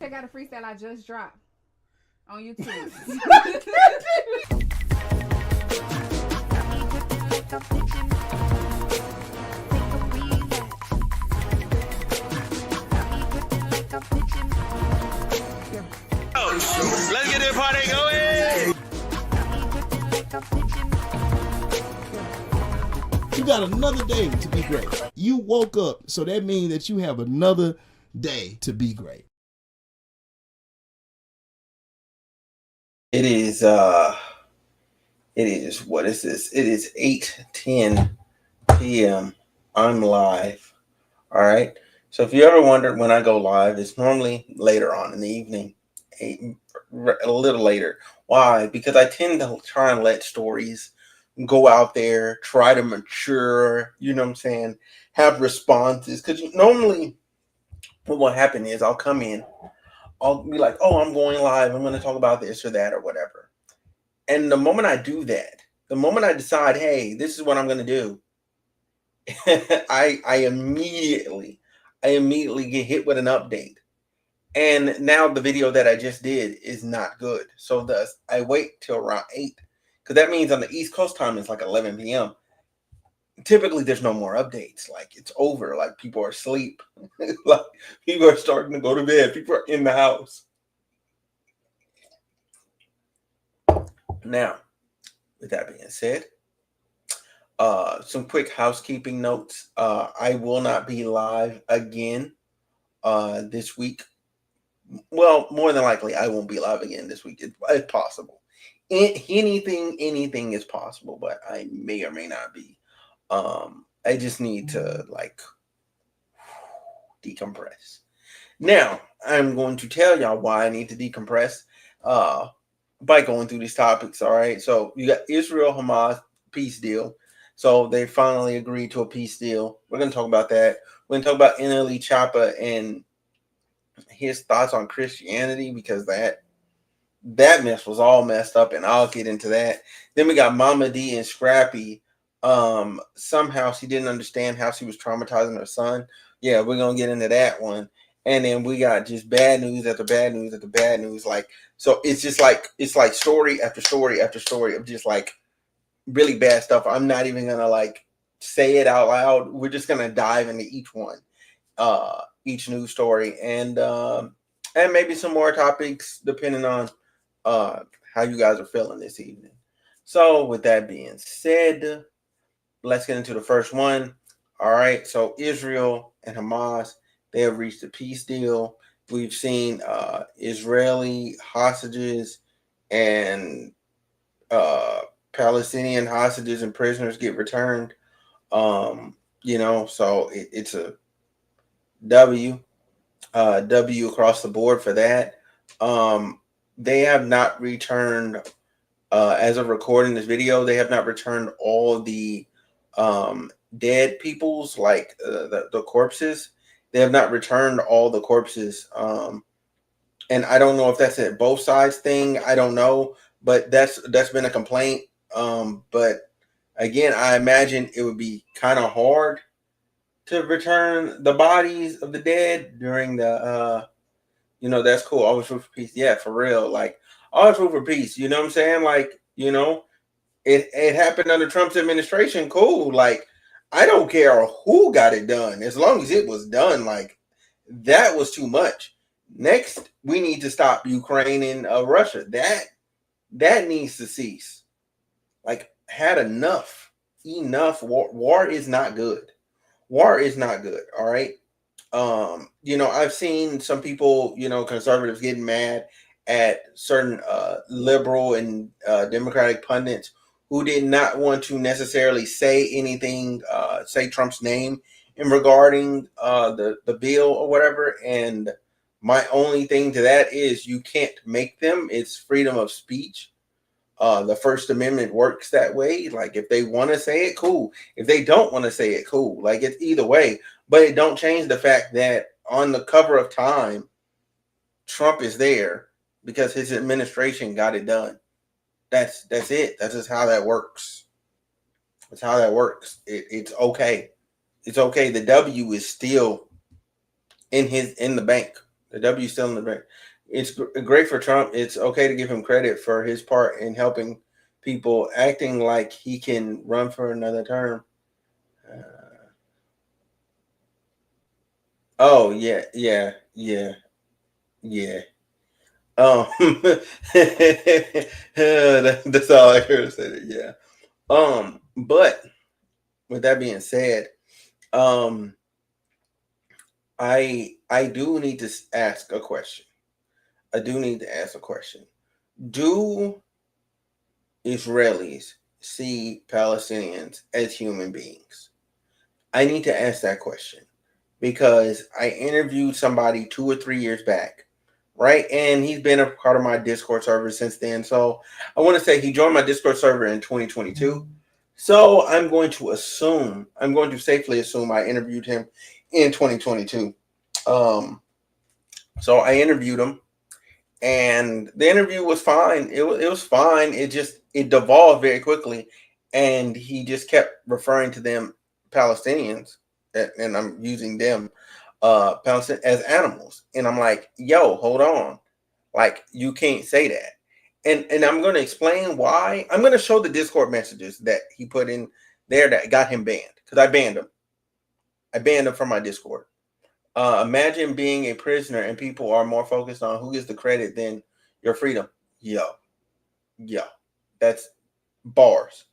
Check out a freestyle I just dropped on YouTube. Let's get this party going. You got another day to be great. You woke up, so that means that you have another day to be great. It is what is this? It is 8:10 p.m. I'm live. All right. So if you ever wondered when I go live, it's normally later on in the evening, a little later. Why? Because I tend to try and let stories go out there, try to mature, you know what I'm saying, have responses. Because normally what will happen is I'll come in, I'll be like, oh, I'm going live, I'm going to talk about this or that or whatever. And the moment I do that, the moment I decide, hey, this is what I'm going to do, I immediately get hit with an update. And now the video that I just did is not good. So thus I wait till around 8, because that means on the East Coast time it's like 11 p.m. Typically there's no more updates. Like it's over. Like people are asleep. Like people are starting to go to bed. People are in the house. Now, with that being said, some quick housekeeping notes. I will not be live again this week. Well, more than likely, I won't be live again this week. It's possible. Anything is possible, but I may or may not be. I just need to decompress. Now, I'm going to tell y'all why I need to decompress by going through these topics. All right. So you got Israel Hamas peace deal. So they finally agreed to a peace deal. We're going to talk about that. We're going to talk about NLE Choppa and his thoughts on Christianity, because that mess was all messed up, and I'll get into that. Then we got Momma Dee and Scrappy. Somehow she didn't understand how she was traumatizing her son. Yeah, we're going to get into that one. And then we got just bad news after bad news after bad news. So it's just it's like story after story after story of just like really bad stuff. I'm not even going to say it out loud. We're just going to dive into each one. Each news story, and maybe some more topics depending on how you guys are feeling this evening. So with that being said, let's get into the first one. All right, so Israel and Hamas, they have reached a peace deal. We've seen Israeli hostages and Palestinian hostages and prisoners get returned. So it's a W across the board for that. They have not returned, as of recording this video, they have not returned all the dead people's, the corpses. They have not returned all the corpses. And I don't know if that's a both sides thing. I don't know, but that's been a complaint. But again, I imagine it would be kind of hard to return the bodies of the dead during the that's cool. Always root for peace. Yeah, for real. Always root for peace. You know what I'm saying? It happened under Trump's administration. Cool. I don't care who got it done, as long as it was done. That was too much. Next, we need to stop Ukraine and Russia. That needs to cease. Had enough. Enough. War is not good. War is not good. All right. I've seen some people, conservatives getting mad at certain liberal and Democratic pundits who did not want to necessarily say anything, say Trump's name in regarding the bill or whatever. And my only thing to that is you can't make them. It's freedom of speech. The First Amendment works that way. If they want to say it, cool. If they don't want to say it, cool. It's either way. But it don't change the fact that on the cover of Time, Trump is there because his administration got it done. That's it. That's just how that works. That's how that works. It's okay. It's okay. The W is still in the bank. The W still in the red. It's great for Trump. It's okay to give him credit for his part in helping people, acting like he can run for another term. Oh yeah. That's all I heard say that. Yeah. But with that being said, I do need to ask a question. Do Israelis see Palestinians as human beings? I need to ask that question because I interviewed somebody 2 or 3 years back, right? And he's been a part of my Discord server since then. So I want to say he joined my Discord server in 2022. So I'm going to safely assume I interviewed him in 2022. So I interviewed him, and the interview was fine. It was fine. It devolved very quickly, and he just kept referring to them Palestinians, and I'm using them Palestinians as animals. And I'm like, yo, hold on, like you can't say that. And I'm going to explain why. I'm going to show the Discord messages that he put in there that got him banned, because I banned him. I banned him from my Discord. Imagine being a prisoner and people are more focused on who gets the credit than your freedom. Yo, that's bars.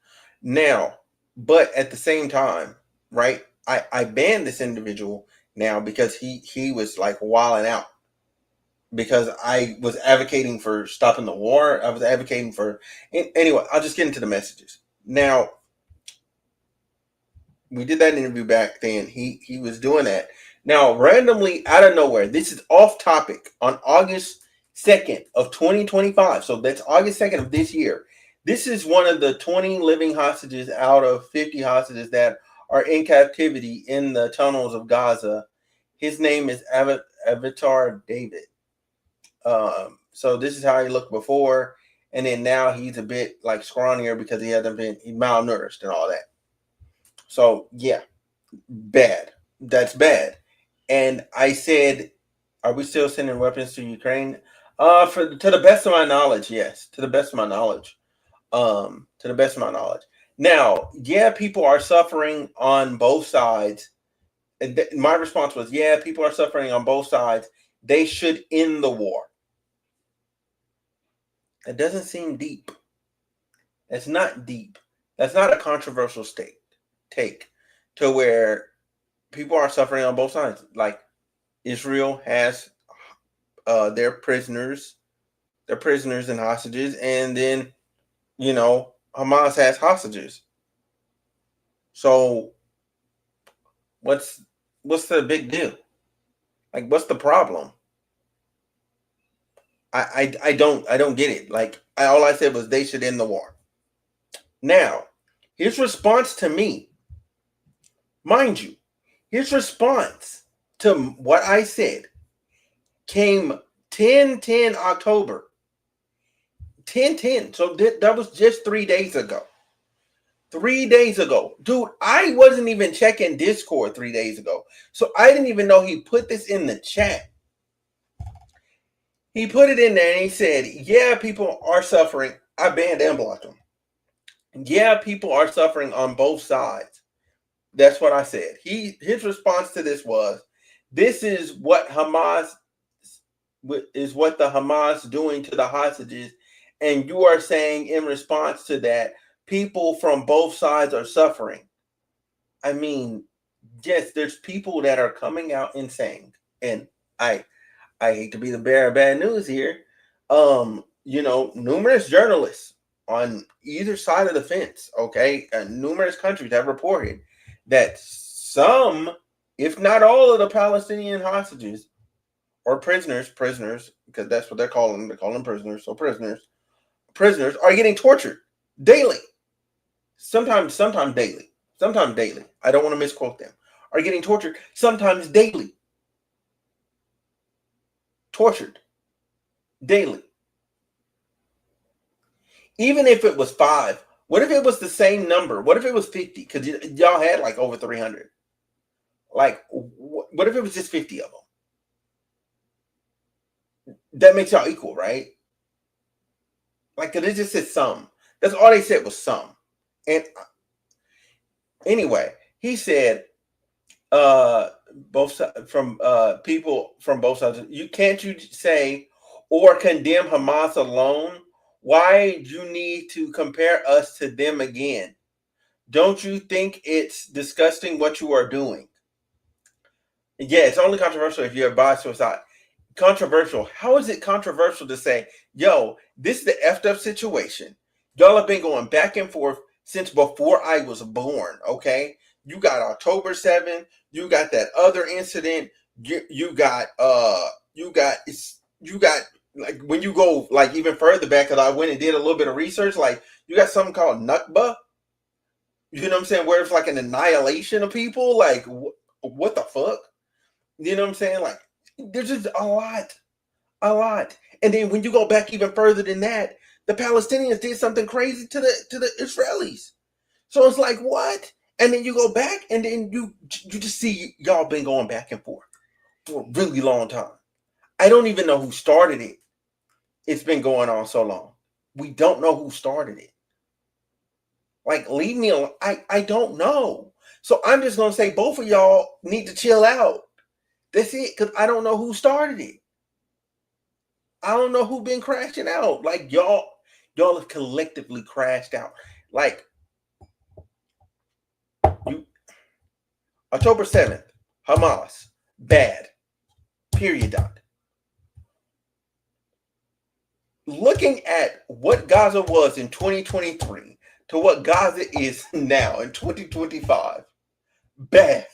Now, but at the same time, right? I banned this individual now because he was like wilding out, because I was advocating for stopping the war. I was advocating for anyway. I'll just get into the messages now. We did that interview back then. He was doing that. Now, randomly out of nowhere, this is off topic, on August 2nd of 2025. So that's August 2nd of this year. This is one of the 20 living hostages out of 50 hostages that are in captivity in the tunnels of Gaza. His name is Avatar David. So this is how he looked before. And then now he's a bit like scrawnier because he's malnourished and all that. So yeah, bad. That's bad. And I said, are we still sending weapons to Ukraine? To the best of my knowledge, yes. To the best of my knowledge. Now, yeah, people are suffering on both sides. My response was, yeah, people are suffering on both sides. They should end the war. It doesn't seem deep. It's not deep. That's not a controversial take to where people are suffering on both sides. Like, Israel has their prisoners and hostages, and then Hamas has hostages. So what's the big deal? Like, what's the problem? I don't get it. Like, all I said was they should end the war. Now, his response to me, mind you, his response to what I said came 10/10 October. 10/10. So that was just 3 days ago. 3 days ago. Dude, I wasn't even checking Discord 3 days ago. So I didn't even know he put this in the chat. He put it in there and he said, yeah, people are suffering. I banned and blocked him. Yeah, people are suffering on both sides. That's what I said. His response to this was, this is what the Hamas doing to the hostages, and you are saying in response to that, people from both sides are suffering. I mean, yes, there's people that are coming out and saying, and I hate to be the bearer of bad news here, numerous journalists on either side of the fence, okay, numerous countries have reported that some, if not all, of the Palestinian hostages or prisoners, because that's what they're calling them. They call them prisoners. So prisoners are getting tortured daily. Sometimes daily. I don't want to misquote them. Are getting tortured sometimes daily. Tortured daily. Even if it was 5, what if it was the same number? What if it was 50? Because y'all had like over 300. Like, what if it was just 50 of them? that makes y'all equal, right? Like, it just said some. That's all they said was some. And anyway, he said, both from people from both sides, you say or condemn Hamas alone? Why do you need to compare us to them again? Don't you think it's disgusting what you are doing? Yeah, it's only controversial if you're biased to a side. Controversial. How is it controversial to say, yo, this is the effed up situation? Y'all have been going back and forth since before I was born, okay? You got October 7th, you got that other incident, you got like when you go like even further back, because I went and did a little bit of research, like you got something called Nakba. You know what I'm saying? Where it's like an annihilation of people. Like, what the fuck? You know what I'm saying? Like, there's just a lot. And then when you go back even further than that, the Palestinians did something crazy to the Israelis. So it's like, what? And then you go back, and then you just see y'all been going back and forth for a really long time. I don't even know who started it. It's been going on so long. We don't know who started it. Like, leave me alone. I don't know. So I'm just gonna say both of y'all need to chill out. That's it, because I don't know who started it. I don't know who been crashing out. Like, y'all have collectively crashed out. Like, you October 7th, Hamas, bad. Period. Looking at what Gaza was in 2023 to what Gaza is now in 2025, bad.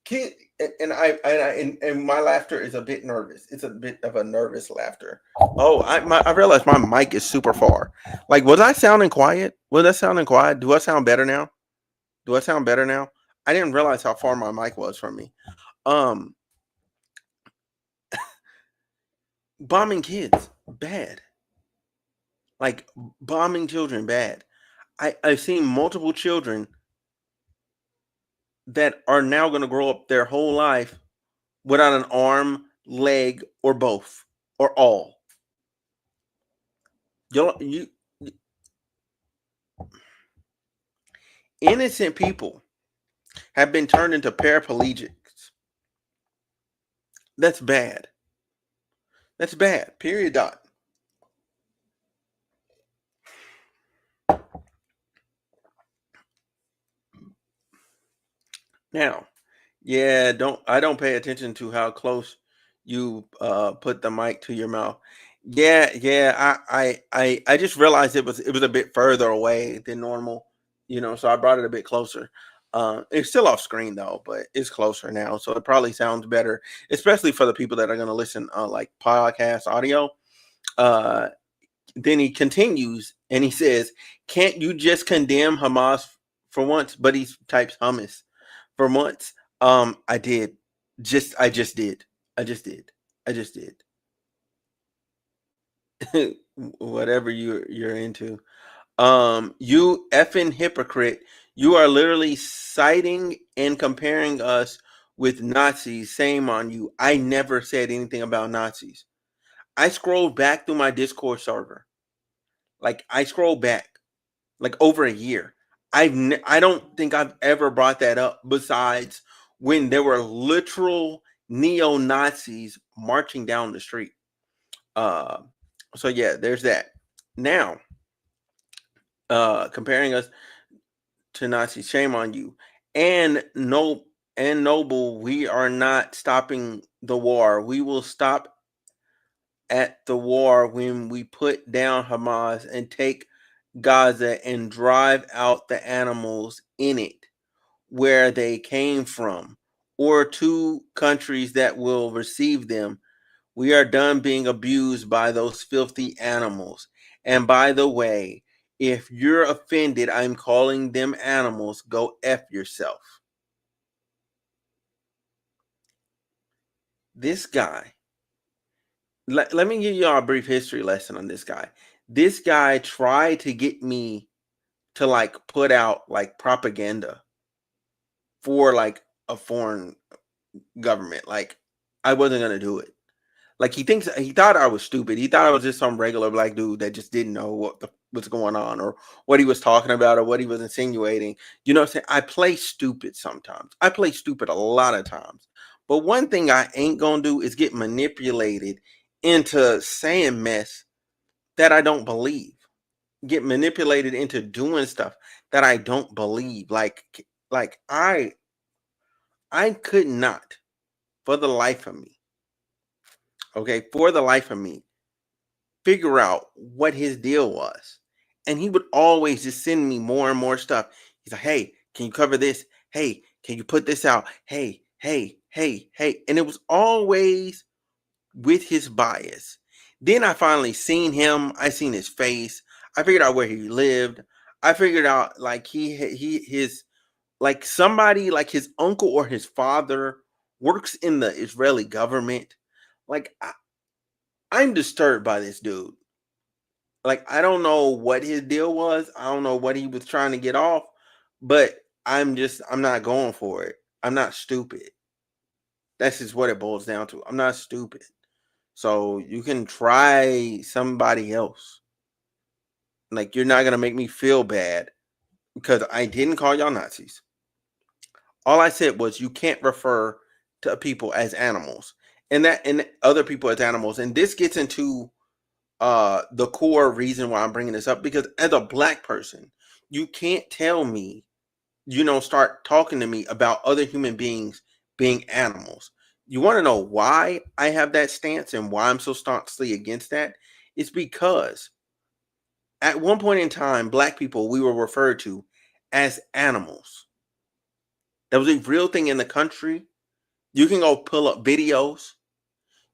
Kid, and my laughter is a bit nervous. It's a bit of a nervous laughter. Oh, I realized my mic is super far. Like, was I sounding quiet? Was I sounding quiet? Do I sound better now? I didn't realize how far my mic was from me. Bombing kids, bad. Like, bombing children, bad. I've seen multiple children that are now going to grow up their whole life without an arm, leg, or both, or all. Innocent people have been turned into paraplegics. That's bad. That's bad. Period. Now, yeah, I don't pay attention to how close you put the mic to your mouth. Yeah, I just realized it was a bit further away than normal, so I brought it a bit closer. It's still off screen though, but it's closer now, so it probably sounds better, especially for the people that are going to listen like podcast audio. Then he continues and he says, "Can't you just condemn Hamas for once?" But he types hummus for once. I did. I just did. Whatever you're into. You effing hypocrite. You are literally citing and comparing us with Nazis. Shame on you. I never said anything about Nazis. I scrolled back through my Discord server. Like, I scrolled back like over a year. I don't think I've ever brought that up besides when there were literal neo-Nazis marching down the street. So yeah, there's that. Now, comparing us to Nazis, shame on you. And Noble, we are not stopping the war. We will stop at the war when we put down Hamas and take Gaza and drive out the animals in it where they came from, or to countries that will receive them. We are done being abused by those filthy animals. And by the way, if you're offended, I'm calling them animals. Go F yourself. This guy, let me give y'all a brief history lesson on this guy. This guy tried to get me to like put out like propaganda for like a foreign government. Like, I wasn't going to do it. Like he thought I was stupid. He thought I was just some regular black dude that just didn't know what's going on or what he was talking about or what he was insinuating. You know what I'm saying? I play stupid sometimes. I play stupid a lot of times. But one thing I ain't gonna do is get manipulated into saying mess that I don't believe. Get manipulated into doing stuff that I don't believe. Like I could not, for the life of me, okay, for the life of me, figure out what his deal was. And he would always just send me more and more stuff. He's like, hey, can you cover this? Hey, can you put this out? Hey. And it was always with his bias. Then I finally seen him. I seen his face. I figured out where he lived. I figured out like his like somebody like his uncle or his father works in the Israeli government. Like I'm disturbed by this dude. Like I don't know what his deal was. I don't know what he was trying to get off, but I'm not going for it. I'm not stupid. That's just what it boils down to. I'm not stupid. So you can try somebody else. Like you're not going to make me feel bad because I didn't call y'all Nazis. All I said was you can't refer to people as animals and other people as animals. And this gets into the core reason why I'm bringing this up, because as a black person, you can't tell me, start talking to me about other human beings being animals. You want to know why I have that stance and why I'm so staunchly against that? It's because at one point in time, black people, we were referred to as animals. That was a real thing in the country. You can go pull up videos.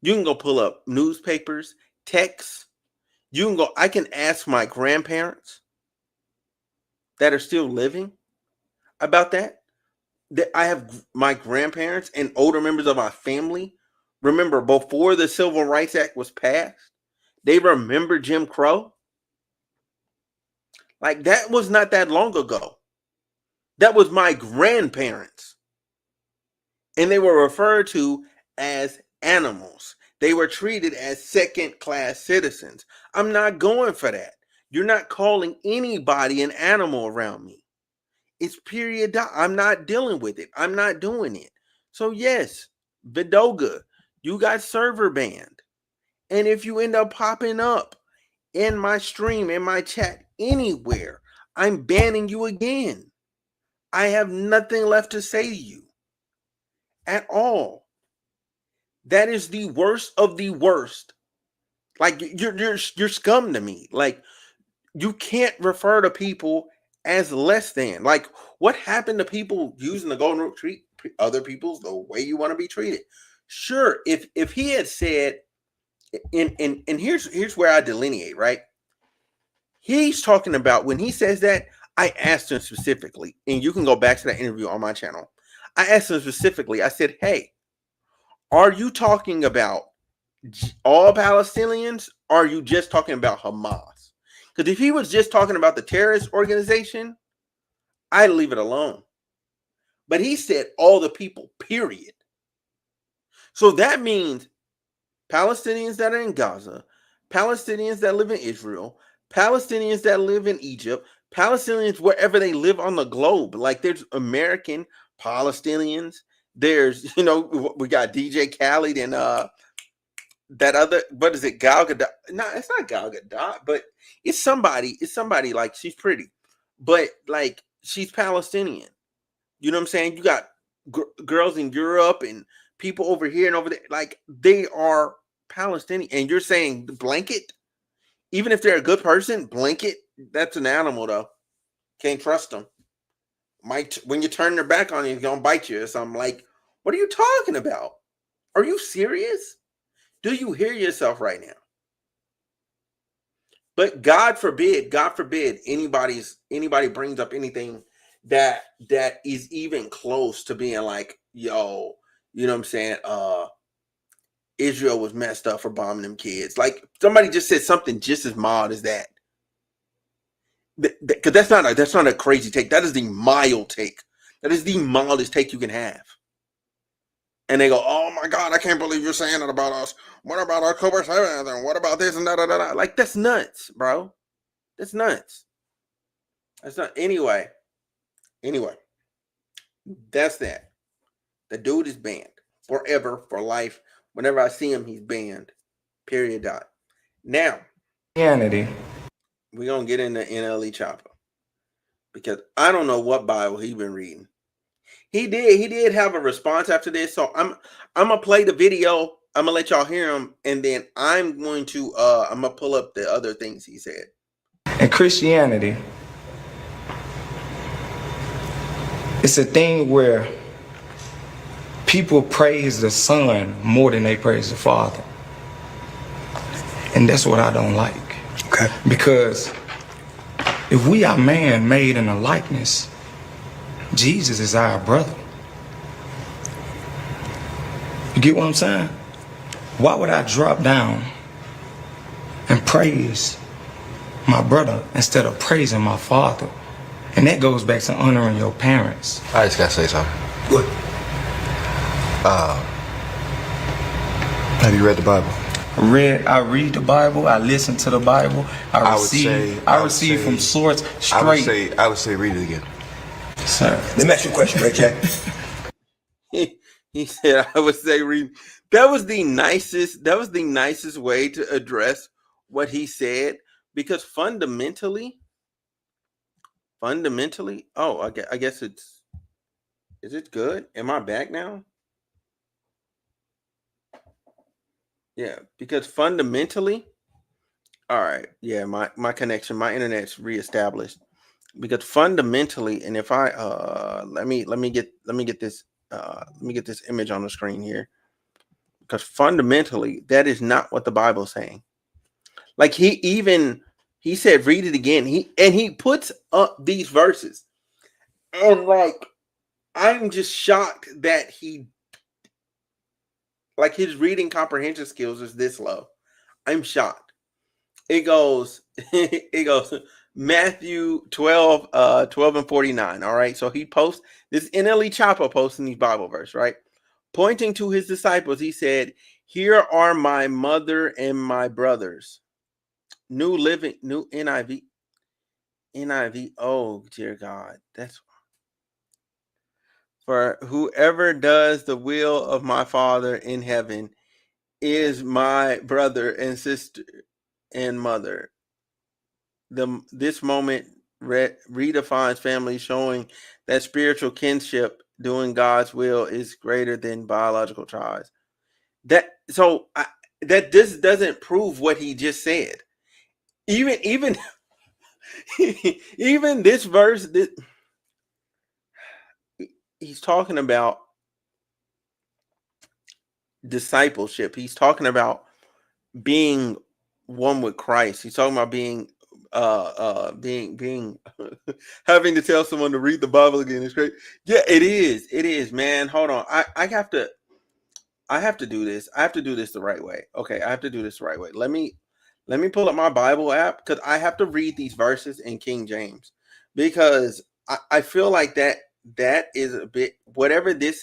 You can go pull up newspapers, texts. I can ask my grandparents that are still living about that. That I have my grandparents and older members of my family remember before the Civil Rights Act was passed. They remember Jim Crow. Like that was not that long ago. That was my grandparents. And they were referred to as animals. They were treated as second-class citizens. I'm not going for that. You're not calling anybody an animal around me. It's period. I'm not dealing with it. I'm not doing it. So yes, Vidoga, you got server banned. And if you end up popping up in my stream, in my chat, anywhere, I'm banning you again. I have nothing left to say to you at all. That is the worst of the worst. Like you're scum to me. Like you can't refer to people as less than. Like what happened to people using the golden rule? Treat other people the way you want to be treated. Sure, if he had said, and here's where I delineate, right? He's talking about when he says that, I asked him specifically, and you can go back to that interview on my channel. I asked him specifically, I said, hey, are you talking about all Palestinians? Or are you just talking about Hamas? Because if he was just talking about the terrorist organization, I'd leave it alone. But he said all the people, period. So that means Palestinians that are in Gaza, Palestinians that live in Israel, Palestinians that live in Egypt, Palestinians wherever they live on the globe. Like there's American Palestinians. There's, we got DJ Khaled and that other, what is it, Gal Gadot? No, it's not Gal Gadot, but it's somebody like she's pretty, but like she's Palestinian. You know what I'm saying? You got girls in Europe and people over here and over there, like they are Palestinian. And you're saying blanket, even if they're a good person, blanket, that's an animal though. Can't trust them. When you turn their back on you, he's gonna bite you or something. Like, what are you talking about? Are you serious? Do you hear yourself right now? But God forbid anybody brings up anything that is even close to being like, yo, you know what I'm saying? Israel was messed up for bombing them kids. Like somebody just said something just as mild as that. Because that's not a crazy take. That is the mild take. That is the mildest take you can have. And they go, oh my God, I can't believe you're saying that about us. what about October 7th? And what about this and da. Like, that's nuts, bro. That's nuts. That's not anyway. That's that. The dude is banned forever, for life. Whenever I see him, he's banned. Period. Dot. Now, Christianity. we're gonna get into NLE Choppa, because I don't know what Bible he's been reading. He did have a response after this, so I'm gonna play the video. I'm gonna let y'all hear him, and then I'm gonna pull up the other things he said. In Christianity, it's a thing where people praise the Son more than they praise the Father. And that's what I don't like. Okay. Because if we are man made in a likeness, Jesus is our brother. You get what I'm saying? Why would I drop down and praise my brother instead of praising my father? And that goes back to honoring your parents. I just gotta say something. What? Have you read the Bible? I read the Bible. I listen to the Bible. I receive from source straight. I would say read it again. Sir. Let me ask you a question, Ray J. He said, I would say read. That was the nicest way to address what he said, because fundamentally, oh, I guess is it good? Am I back now? Yeah, because fundamentally, all right, yeah, my connection, my internet's reestablished. Because fundamentally, and if I let me get this image on the screen here, because fundamentally that is not what the Bible's saying. Like, he said read it again. He puts up these verses, and like, I'm just shocked that his reading comprehension skills is this low. I'm shocked. It goes Matthew 12 and 49. All right. So he posts this. NLE Choppa posting these Bible verse, right? Pointing to his disciples, he said, "Here are my mother and my brothers." New NIV. Oh, dear God. That's for whoever does the will of my Father in heaven is my brother and sister and mother. This moment redefines family, showing that spiritual kinship, doing God's will, is greater than biological ties. That this doesn't prove what he just said. Even even this verse, he's talking about discipleship. He's talking about being one with Christ. He's talking about being having to tell someone to read the Bible again. It's great. Yeah, it is, man. Hold on. I have to do this. I have to do this the right way. Okay, I have to do this the right way. Let me pull up my Bible app, because I have to read these verses in King James, because I feel like that is a bit, whatever this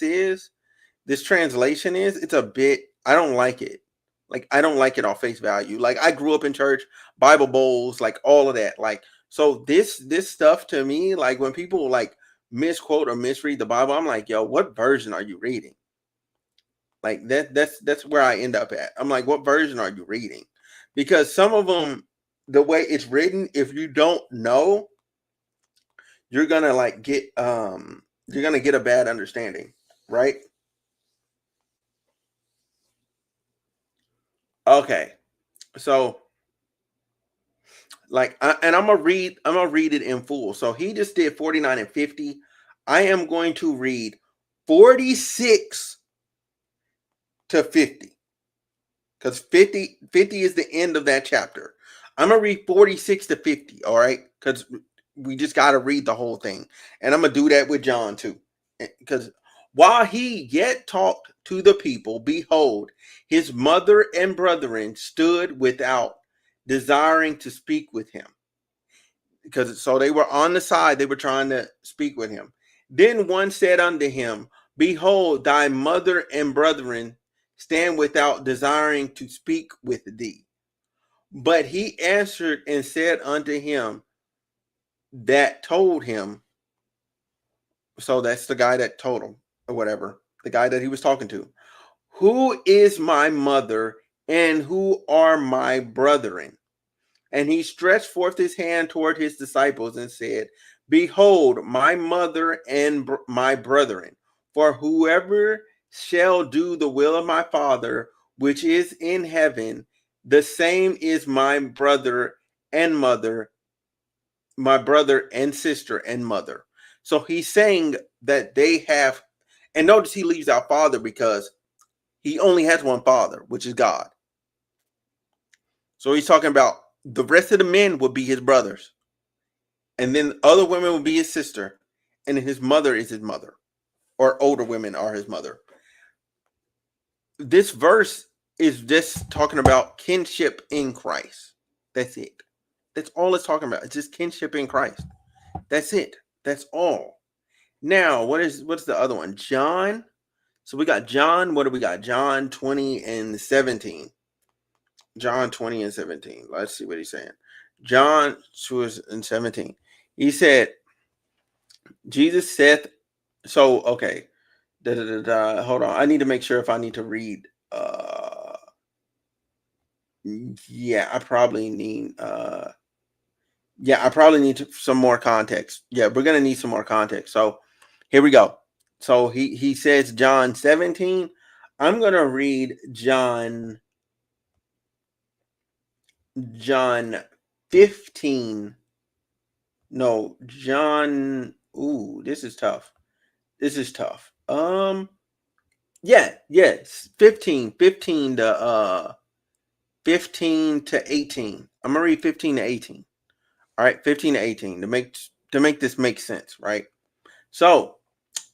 translation is, it's a bit, I don't like it. Like, I don't like it on face value. Like, I grew up in church, Bible bowls, like all of that. Like, so this stuff to me, like when people like misquote or misread the Bible, I'm like, yo, what version are you reading? Like that's where I end up at. I'm like, what version are you reading? Because some of them, the way it's written, if you don't know, you're gonna get a bad understanding, right? Okay, so I'm gonna read it in full. So he just did 49 and 50. I am going to read 46 to 50, because 50 is the end of that chapter. I'm gonna read 46 to 50. All right, because we just got to read the whole thing, and I'm gonna do that with John too, because while he yet talked to the people, behold, his mother and brethren stood without, desiring to speak with him. Because so they were on the side, they were trying to speak with him. Then one said unto him, behold, thy mother and brethren stand without desiring to speak with thee. But he answered and said unto him that told him, so that's the guy that told him, or whatever, the guy that he was talking to, who is my mother and who are my brethren? And he stretched forth his hand toward his disciples and said, behold, my mother and my brethren, for whoever shall do the will of my Father, which is in heaven, the same is my brother and mother, my brother and sister and mother. So he's saying that they have, and notice he leaves out Father because he only has one Father, which is God. So he's talking about the rest of the men would be his brothers, and then other women would be his sister, and his mother is his mother, or older women are his mother. This verse is just talking about kinship in Christ. That's it. That's all it's talking about. It's just kinship in Christ. That's it. That's all. Now, what's the other one? John. So we got John. What do we got? John 20 and 17. John 20 and 17. Let's see what he's saying. John 2 and 17. He said, Jesus said, so, okay. Hold on. I need to make sure if I need to read. Yeah, I probably need some more context. Yeah, we're gonna need some more context. So here we go. So he says John 17. I'm gonna read John 15. No, John. Ooh, this is tough. Yes, 15 to 15 to 18. I'm gonna read 15 to 18. All right, 15 to 18 to make this make sense, right? So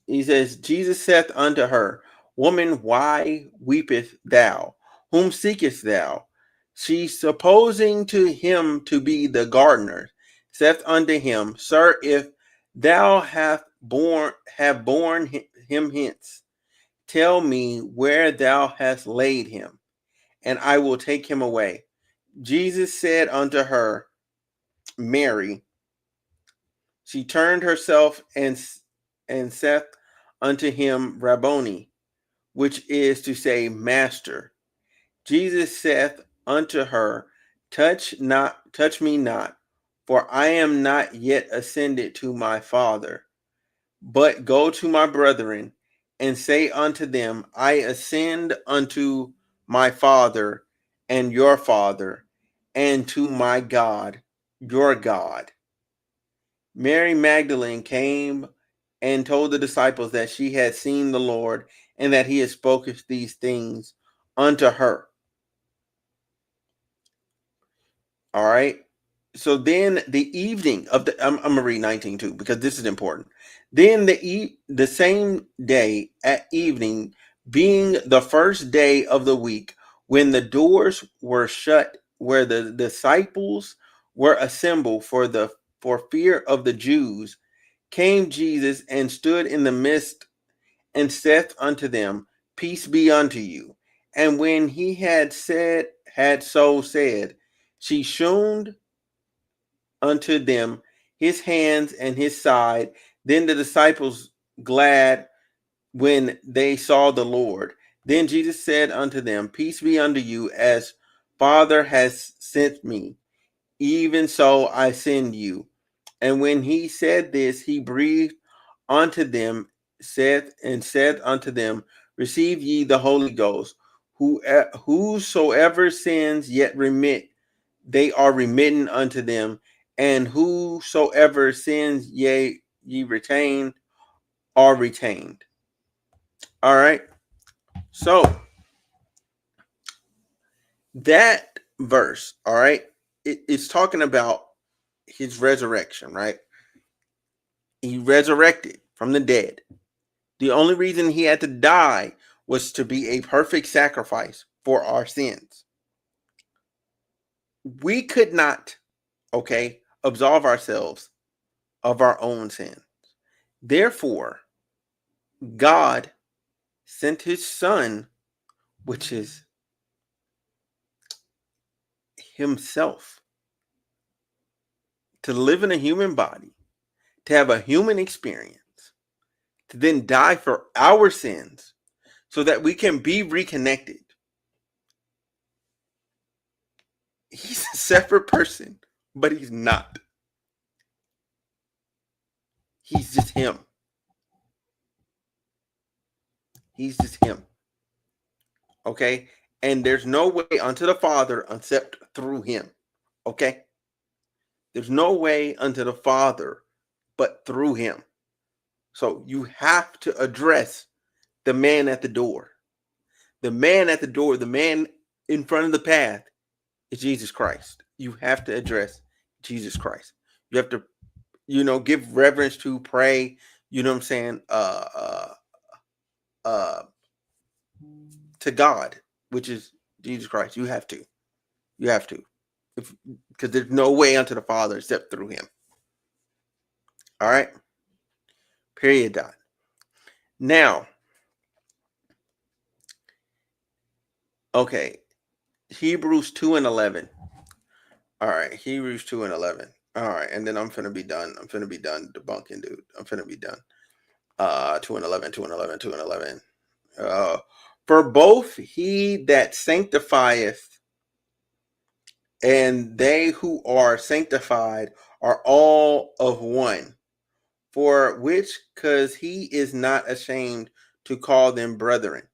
he says, Jesus saith unto her, woman, why weepeth thou? Whom seekest thou? She, supposing to him to be the gardener, saith unto him, Sir, if thou have borne him hence, tell me where thou hast laid him, and I will take him away. Jesus said unto her, Mary. She turned herself and saith unto him, Rabboni, which is to say, Master. Jesus saith unto her, touch me not, for I am not yet ascended to my Father, but go to my brethren and say unto them, I ascend unto my Father and your Father, and to my God, your God. Mary Magdalene came and told the disciples that she had seen the Lord and that he had spoken these things unto her. All right. So then the evening of I'm going to read 19 too, because this is important. Then the same day at evening, being the first day of the week, when the doors were shut, where the disciples were assembled for fear of the Jews, came Jesus and stood in the midst and saith unto them, Peace be unto you. And when he had so said, she shewed unto them his hands and his side. Then the disciples glad when they saw the Lord. Then Jesus said unto them, Peace be unto you, as Father has sent me, even so I send you. And when he said this, he breathed unto them, said unto them, Receive ye the Holy Ghost. Whosoever sins yet remit, they are remitted unto them, and whosoever sins ye retain are retained. All right. So that verse, all right, it's talking about his resurrection, right? He resurrected from the dead. The only reason he had to die was to be a perfect sacrifice for our sins. We could not, absolve ourselves of our own sins. Therefore, God sent his son which is himself, to live in a human body, to have a human experience, to then die for our sins so that we can be reconnected. He's a separate person, but he's not. He's just him. He's just him. Okay? And there's no way unto the Father except through him. Okay? There's no way unto the Father but through him. So you have to address the man at the door. The man at the door, the man in front of the path is Jesus Christ. You have to address Jesus Christ. You have to, give reverence to, pray, you know what I'm saying, to God, which is Jesus Christ. You have to. You have to. Because there's no way unto the Father except through him. All right? Period. Dot. Now, okay, Hebrews 2:11. All right, Hebrews 2:11. All right, and then I'm finna be done. I'm finna be done debunking, dude. I'm finna be done. 2:11, 2:11, 2:11. For both he that sanctifieth and they who are sanctified are all of one. For which, because he is not ashamed to call them brethren.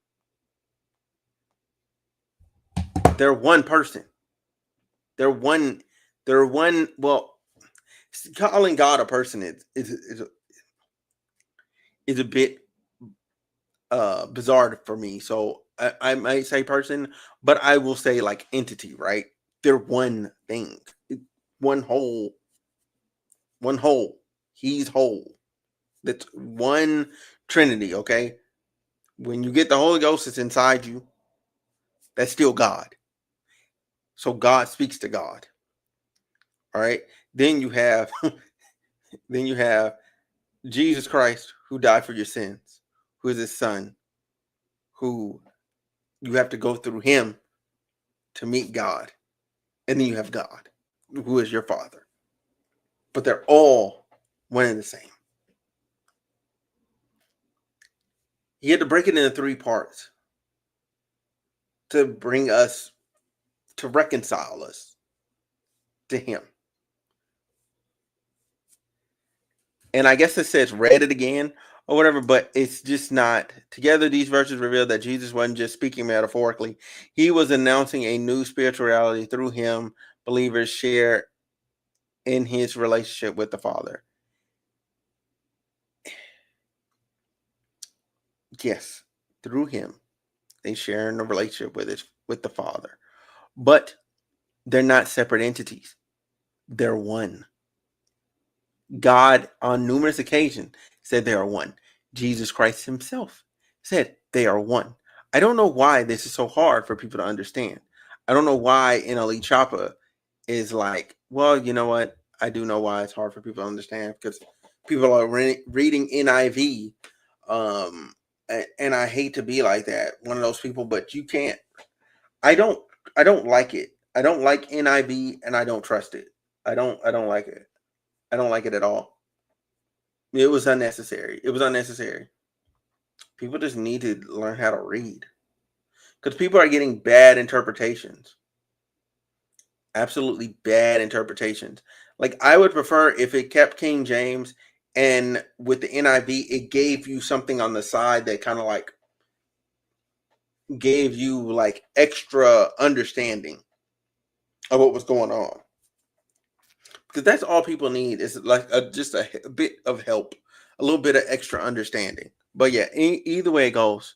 They're one person. They're one. Well, calling God a person is a bit bizarre for me. So I might say person, but I will say like entity, right? They're one thing, one whole. He's whole. That's one Trinity, okay? When you get the Holy Ghost, it's inside you. That's still God. So God speaks to God. All right. Then you have Jesus Christ, who died for your sins, who is his son, who you have to go through him to meet God. And then you have God, who is your father. But they're all one and the same. He had to break it into 3 parts to bring us, to reconcile us to him. And I guess it says read it again or whatever, but it's just not. Together, these verses reveal that Jesus wasn't just speaking metaphorically. He was announcing a new spiritual reality through him. Believers share in his relationship with the Father. Yes, through him, they share in a relationship with the Father. But they're not separate entities. They're one. God, on numerous occasions, said they are one. Jesus Christ himself said they are one. I don't know why this is so hard for people to understand. I don't know why NLE Choppa is like, well, you know what? I do know why it's hard for people to understand, because people are reading NIV. And I hate to be like that, one of those people, but you can't. I don't like it. I don't like NIV, and I don't trust it. I don't like it. I don't like it at all. It was unnecessary. People just need to learn how to read, because people are getting bad interpretations. Absolutely bad interpretations. Like, I would prefer if it kept King James, and with the NIV, it gave you something on the side that kind of like gave you like extra understanding of what was going on. Because that's all people need, is like just a bit of help, a little bit of extra understanding. But yeah, either way it goes,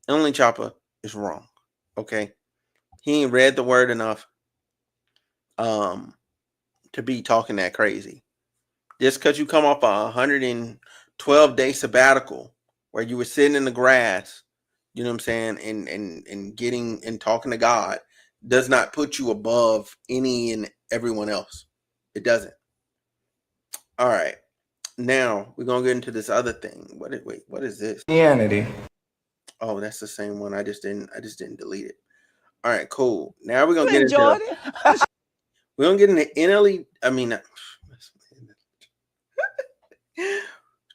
NLE Choppa is wrong. Okay, he ain't read the word enough to be talking that crazy. Just because you come off a 112-day sabbatical where you were sitting in the grass, you know what I'm saying, and getting and talking to God, does not put you above any and everyone else. It doesn't. All right. Now we're gonna get into this other thing. What is this? Christianity. Oh, that's the same one. I just didn't delete it. All right, cool. Now we're gonna get into we're gonna get into NLE. I mean,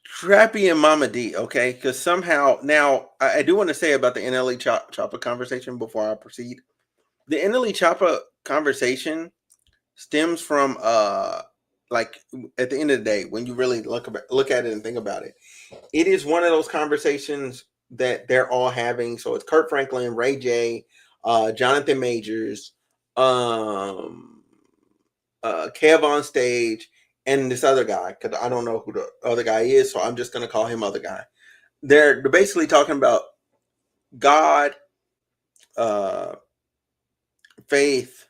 Scrappy and Momma Dee. Okay, because somehow now I do want to say about the NLE Choppa conversation before I proceed. The NLE Choppa conversation stems from like at the end of the day, when you really look at it and think about it, it is one of those conversations that they're all having. So it's Kurt Franklin, Ray J, Jonathan Majors, Kev on stage, and this other guy, because I don't know who the other guy is, so I'm just gonna call him other guy. They're basically talking about God, faith,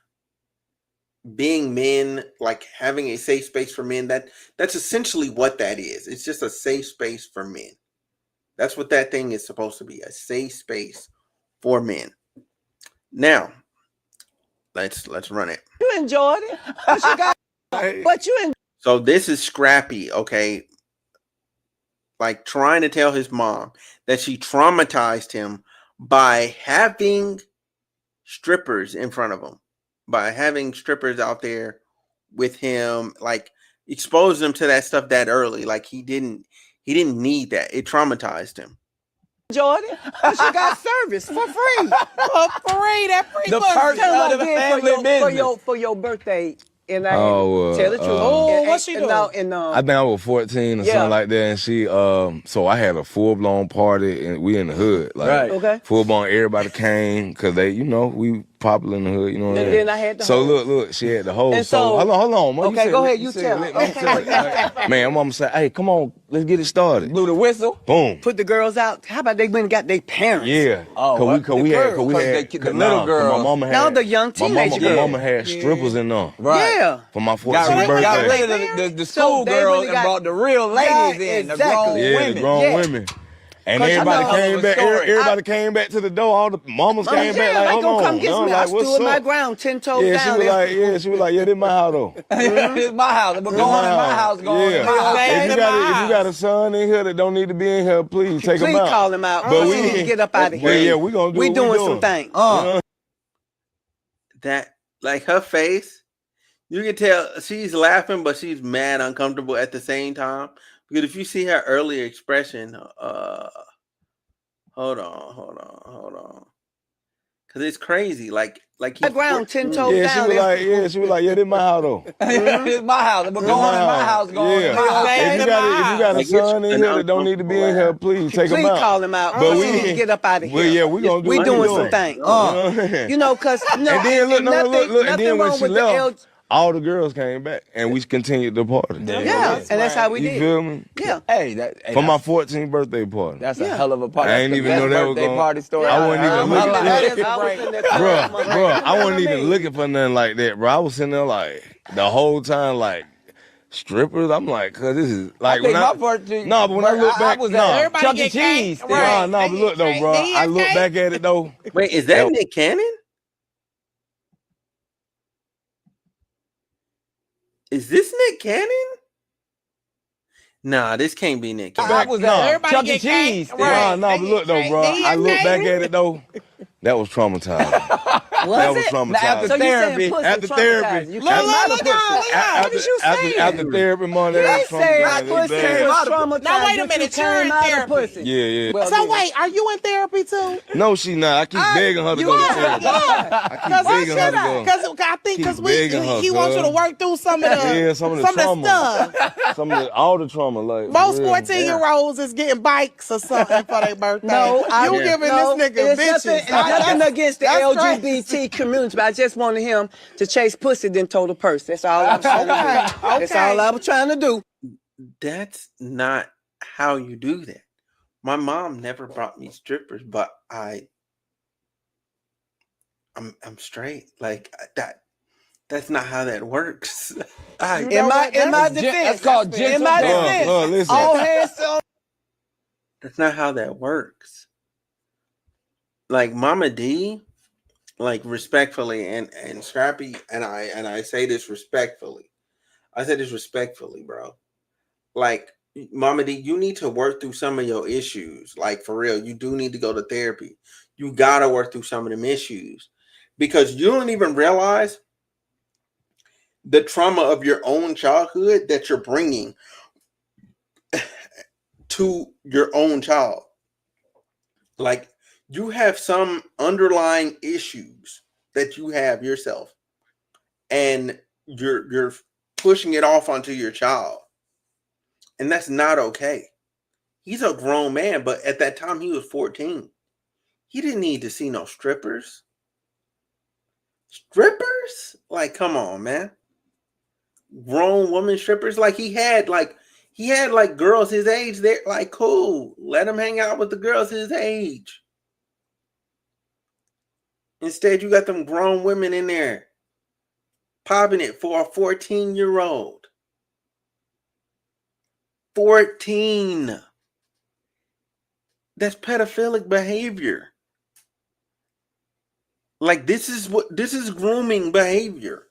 being men, like having a safe space for men. That's essentially what that is. It's just a safe space for men. That's what that thing is supposed to be, a safe space for men. Now, let's run it. You enjoyed it, but you got, but you enjoyed. So this is Scrappy, okay? Like trying to tell his mom that she traumatized him by having strippers in front of him, by having strippers out there with him, like expose them to that stuff that early. Like he didn't need that. It traumatized him. Enjoyed it, but you got service for free. That free The bus. perks Tell of the family for your birthday. And I tell the truth. What she doing? I think I was 14 or something like that, and she so I had a full blown party, and we in the hood, like full blown. Everybody came because they, we popular in the hood, you know what I mean? And then I had the so hose. look, she had the hose. And so hold on, man. Okay, go ahead, you tell. Man, mama said, "Hey, come on, let's get it started." Blew the whistle. Boom. Put the girls out. How about they went and got their parents? Yeah. Cause we had the little girls. My mama had, now the young teenagers. My mama had strippers in them. Right. Yeah. For my 14th birthday. Got rid of the school girls and brought the real ladies in, the grown women. The grown women. And everybody came back. Everybody came back to the door. All the mamas came back like, hold on. Come get me. I stood my ground 10 toes down. She was like, yeah, this my house though. This is my house. We're going in my house. Going in my house. If you got a son in here that don't need to be in here, please take him out. Please call him out. But we need to get up out of here. Yeah, we gonna do. We doing some things. That, like, her face, you can tell she's laughing, but she's mad uncomfortable at the same time. Because if you see her earlier expression, hold on. Because it's crazy. Like the ground 10 toes down. She was like, yeah, this my house though. This is my house. We're going in my house. Going in my house. If you got a son in here that don't need to be in here, please take him out. Please call him out. But we need to get up out of here. Well, yeah, we gonna do. We doing some things. Because and then look, and then when she left, all the girls came back and we continued the party. Yeah, and that's how we did. You feel me? Yeah. Hey, for my 14th birthday party. That's a hell of a party. I ain't even know that was going. Party story. I wasn't even looking. Bro, I wasn't even looking for nothing like that, bro. I was sitting there like the whole time, like strippers. I'm like, cause this is like when I but when I look back, Chuck E. Cheese. But look though, bro. I look back at it though. Wait, is that Nick Cannon? Is this Nick Cannon? Nah, this can't be Nick Cannon. I was Chuck E. Cheese. But look though, bro. I look back at it though. That was traumatizing. That was traumatizing. After therapy. After therapy, man, that was traumatizing. Now wait a minute, you're in therapy. Yeah. So wait, are you in therapy too? No, she not. I keep begging her to go to therapy. I keep begging her to go. Because he wants you to work through some of the some of the stuff. All the trauma. Like most 14-year-olds is getting bikes or something for their birthday. No, you giving this nigga bitches. Nothing against the LGBT community, but I just wanted him to chase pussy than total purse. That's all I was trying to do. That's all I was trying to do. That's not how you do that. My mom never brought me strippers, but I'm straight. Like that. That's not how that works. In my defense, that's called in my defense. All hands on. That's not how that works. Like Momma Dee, like respectfully, and Scrappy, and I say this respectfully. I say this respectfully, bro. Like Momma Dee, you need to work through some of your issues. Like, for real, you do need to go to therapy. You got to work through some of them issues because you don't even realize the trauma of your own childhood that you're bringing to your own child. Like, you have some underlying issues that you have yourself, and you're pushing it off onto your child, and that's not okay. He's a grown man, but at that time he was 14. He didn't need to see no strippers. Strippers? Like, come on, man. Grown woman strippers? Like, he had girls his age there. Like, cool. Let him hang out with the girls his age. Instead, you got them grown women in there popping it for a 14-year-old. 14. That's pedophilic behavior. Like, this is grooming behavior.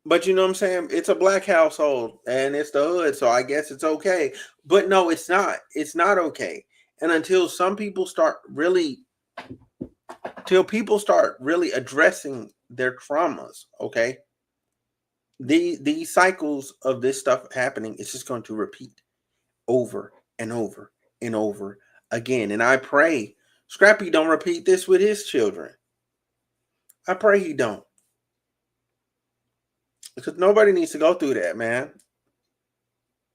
But you know what I'm saying? It's a black household and it's the hood, so I guess it's okay. But no, it's not. It's not okay. And until people start really addressing their traumas, okay? These cycles of this stuff happening, it's just going to repeat over and over and over again. And I pray Scrappy don't repeat this with his children. I pray he don't. Because nobody needs to go through that, man.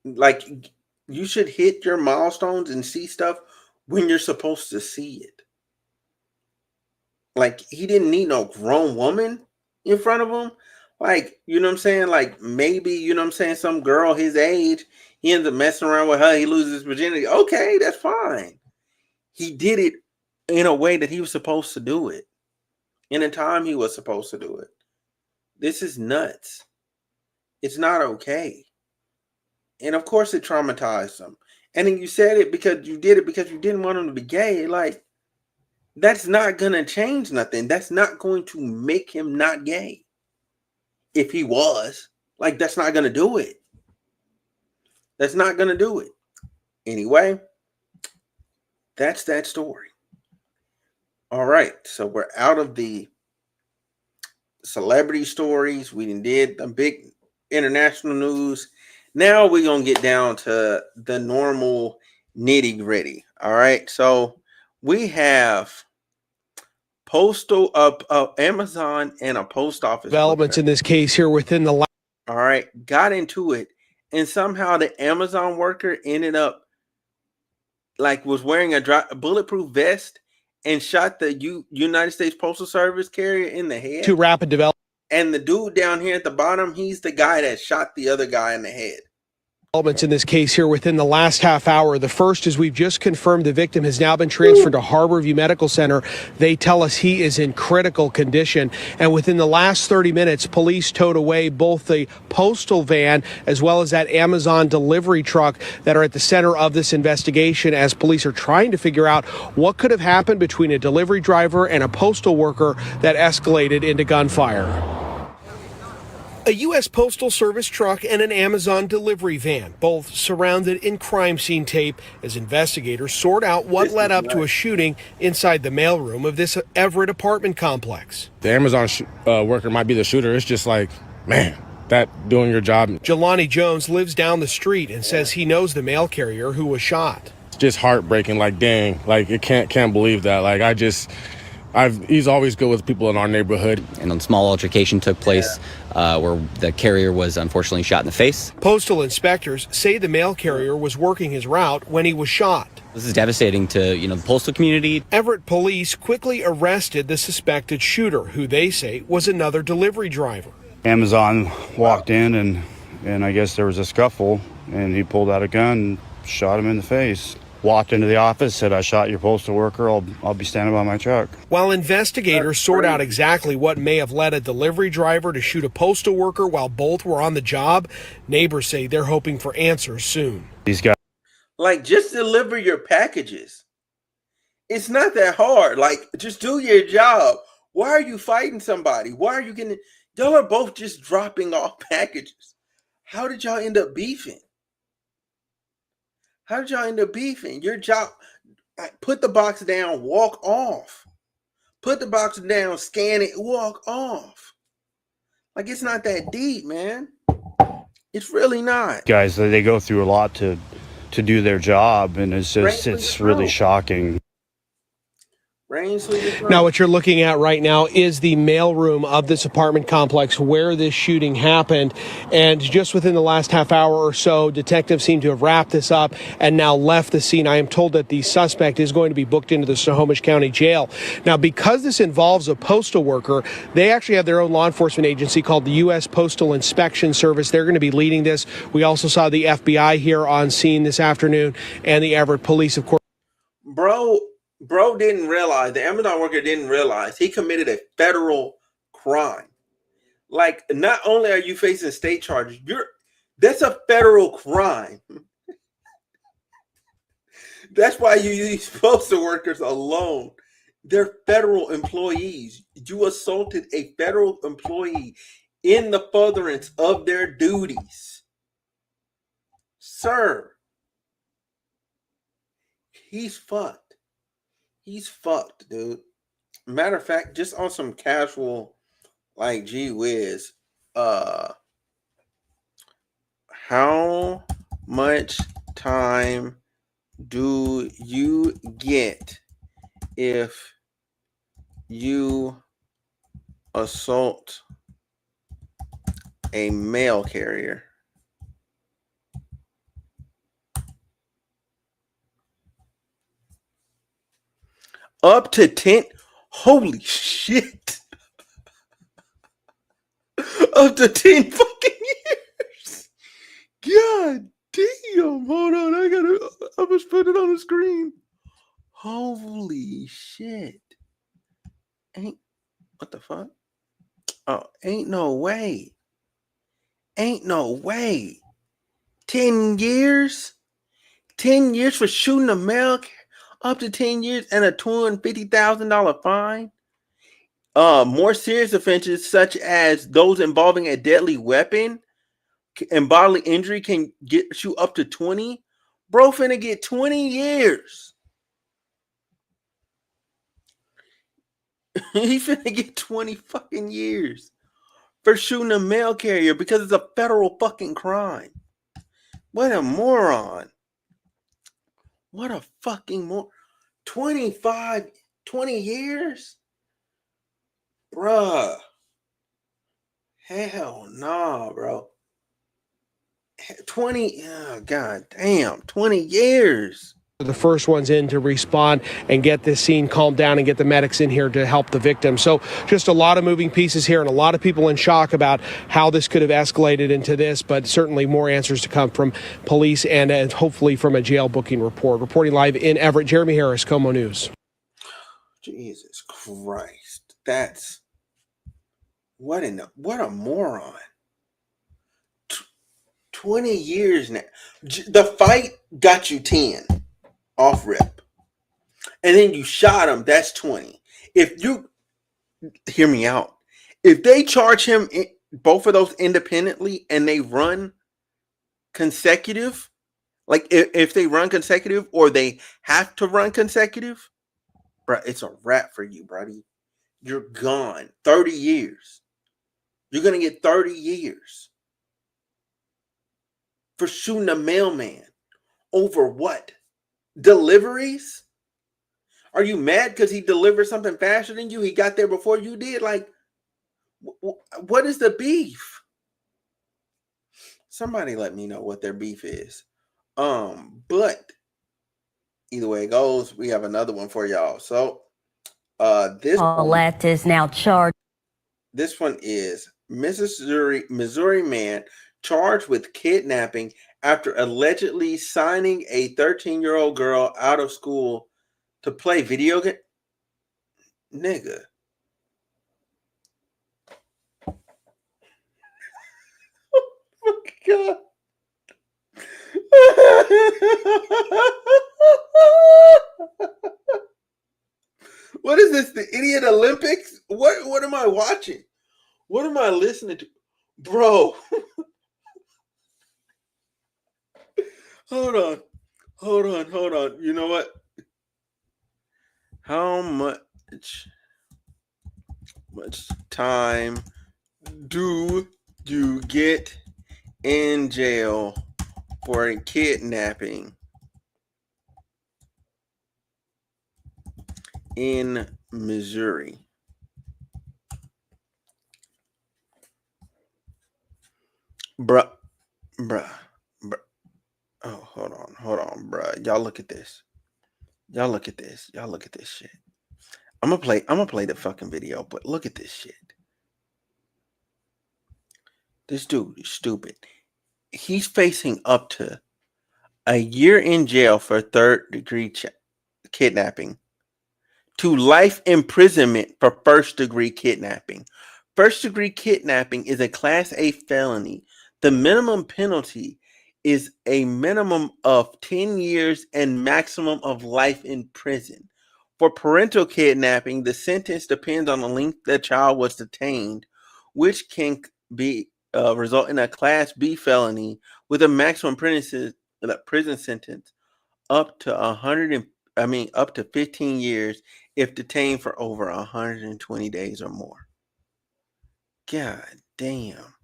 Like, you should hit your milestones and see stuff when you're supposed to see it. Like, he didn't need no grown woman in front of him. Like, you know what I'm saying? Like, maybe, you know what I'm saying, some girl his age, he ends up messing around with her, he loses his virginity. Okay, that's fine. He did it in a way that he was supposed to do it. In a time he was supposed to do it. This is nuts. It's not okay. And of course it traumatized him. And then you said it because you did it because you didn't want him to be gay. Like, that's not going to change nothing. That's not going to make him not gay. If he was, like, that's not going to do it. That's not going to do it. Anyway, that's that story. All right. So we're out of the celebrity stories. We did the big international news. Now we're going to get down to the normal nitty gritty. All right. So we have Amazon and a post office developments in this case here within the last. All right, got into it, and somehow the Amazon worker ended up was wearing a bulletproof vest and shot the United States Postal Service carrier in the head. Too rapid development. And the dude down here at the bottom, he's the guy that shot the other guy in the head. Developments in this case here within the last half hour. The first is we've just confirmed the victim has now been transferred to Harborview Medical Center. They tell us he is in critical condition. And within the last 30 minutes, police towed away both the postal van as well as that Amazon delivery truck that are at the center of this investigation as police are trying to figure out what could have happened between a delivery driver and a postal worker that escalated into gunfire. A U.S. Postal Service truck and an Amazon delivery van, both surrounded in crime scene tape as investigators sort out what led up to a shooting inside the mailroom of this Everett apartment complex. The Amazon worker might be the shooter. It's just like, man, that doing your job. Jelani Jones lives down the street and says he knows the mail carrier who was shot. It's just heartbreaking, like, dang, like, it can't believe that. Like, he's always good with people in our neighborhood. And a small altercation took place where the carrier was unfortunately shot in the face. Postal inspectors say the mail carrier was working his route when he was shot. This is devastating to, the postal community. Everett police quickly arrested the suspected shooter, who they say was another delivery driver. Amazon walked in and I guess there was a scuffle and he pulled out a gun and shot him in the face. Walked into the office, said, "I shot your postal worker. I'll be standing by my truck." While investigators sort out exactly what may have led a delivery driver to shoot a postal worker while both were on the job, neighbors say they're hoping for answers soon. These guys, just deliver your packages. It's not that hard. Just do your job. Why are you fighting somebody? Why are you getting? Y'all are both just dropping off packages. How did y'all end up beefing? How did y'all end up beefing? Your job, put the box down, walk off. Put the box down, scan it, walk off. Like, it's not that deep, man. It's really not. Guys, they go through a lot to do their job, and it's really shocking. Now, what you're looking at right now is the mailroom of this apartment complex where this shooting happened. And just within the last half hour or so, detectives seem to have wrapped this up and now left the scene. I am told that the suspect is going to be booked into the Snohomish County Jail. Now, because this involves a postal worker, they actually have their own law enforcement agency called the U.S. Postal Inspection Service. They're going to be leading this. We also saw the FBI here on scene this afternoon, and the Everett Police, of course. Bro didn't realize, the Amazon worker didn't realize he committed a federal crime. Like, not only are you facing state charges, that's a federal crime. That's why you use postal workers alone. They're federal employees. You assaulted a federal employee in the furtherance of their duties. Sir, he's fucked. He's fucked, dude. Matter of fact, just on some casual, like, gee whiz, how much time do you get if you assault a mail carrier? Up to 10. Holy shit. Up to 10 fucking years. God damn. Hold on. I must put it on the screen. Holy shit. What the fuck? Oh, ain't no way. Ain't no way. 10 years? 10 years for shooting a mail carrier? Up to 10 years and a $250,000 fine. More serious offenses such as those involving a deadly weapon and bodily injury can get you up to 20. Bro finna get 20 years. He finna get 20 fucking years for shooting a mail carrier because it's a federal fucking crime. What a moron. What a fucking moron. 20 years? Bruh. Hell nah, bro. 20, oh, god damn, 20 years. The first ones in to respond and get this scene calmed down and get the medics in here to help the victim. So just a lot of moving pieces here and a lot of people in shock about how this could have escalated into this, but certainly more answers to come from police and hopefully from a jail booking report. Reporting live in Everett, Jeremy Harris, Como News. Jesus Christ. That's what a moron. 20 years now. The fight got you 10 off rip. And then you shot him, that's 20. If you hear me out, if they charge him both of those independently and they run consecutive, like if they run consecutive or they have to run consecutive, bro, it's a wrap for you, buddy. You're gone. 30 years. You're going to get 30 years for shooting a mailman over what? Deliveries? Are you mad because he delivered something faster than you? He got there before you did? Like, what is the beef? Somebody let me know what their beef is. But either way it goes, we have another one for y'all. So, this Paulette is now charged. This one is Missouri man charged with kidnapping after allegedly signing a 13-year-old girl out of school to play video game. Nigga. Oh my God. What is this? The Idiot Olympics? What am I watching? What am I listening to? Bro. Hold on. Hold on. You know what? How much time do you get in jail for kidnapping in Missouri? Bruh. Oh, hold on, bruh. Y'all look at this. Y'all look at this shit. I'm gonna play the fucking video, but look at this shit. This dude is stupid. He's facing up to a year in jail for third-degree kidnapping to life imprisonment for first-degree kidnapping. First-degree kidnapping is a Class A felony. The minimum penalty is a minimum of 10 years and maximum of life in prison. For parental kidnapping, the sentence depends on the length the child was detained, which can be result in a Class B felony with a maximum prison sentence up to 15 years if detained for over 120 days or more. God damn.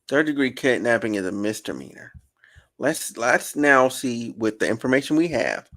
Third-degree kidnapping is a misdemeanor. Let's now see, with the information we have,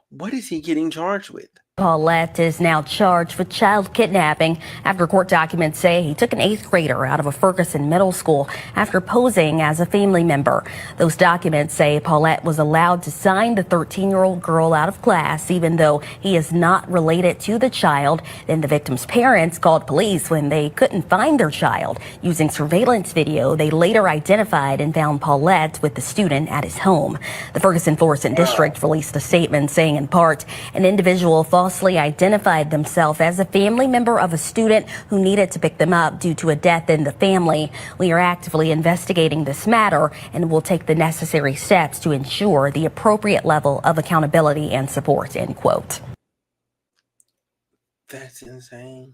what is he getting charged with? Paulette is now charged with child kidnapping after court documents say he took an 8th grader out of a Ferguson middle school after posing as a family member. Those documents say Paulette was allowed to sign the 13-year-old girl out of class, even though he is not related to the child. Then the victim's parents called police when they couldn't find their child. Using surveillance video, they later identified and found Paulette with the student at his home. The Ferguson Florissant District released a statement saying, in part, an individual falsely identified themselves as a family member of a student who needed to pick them up due to a death in the family. We are actively investigating this matter and will take the necessary steps to ensure the appropriate level of accountability and support, end quote. That's insane.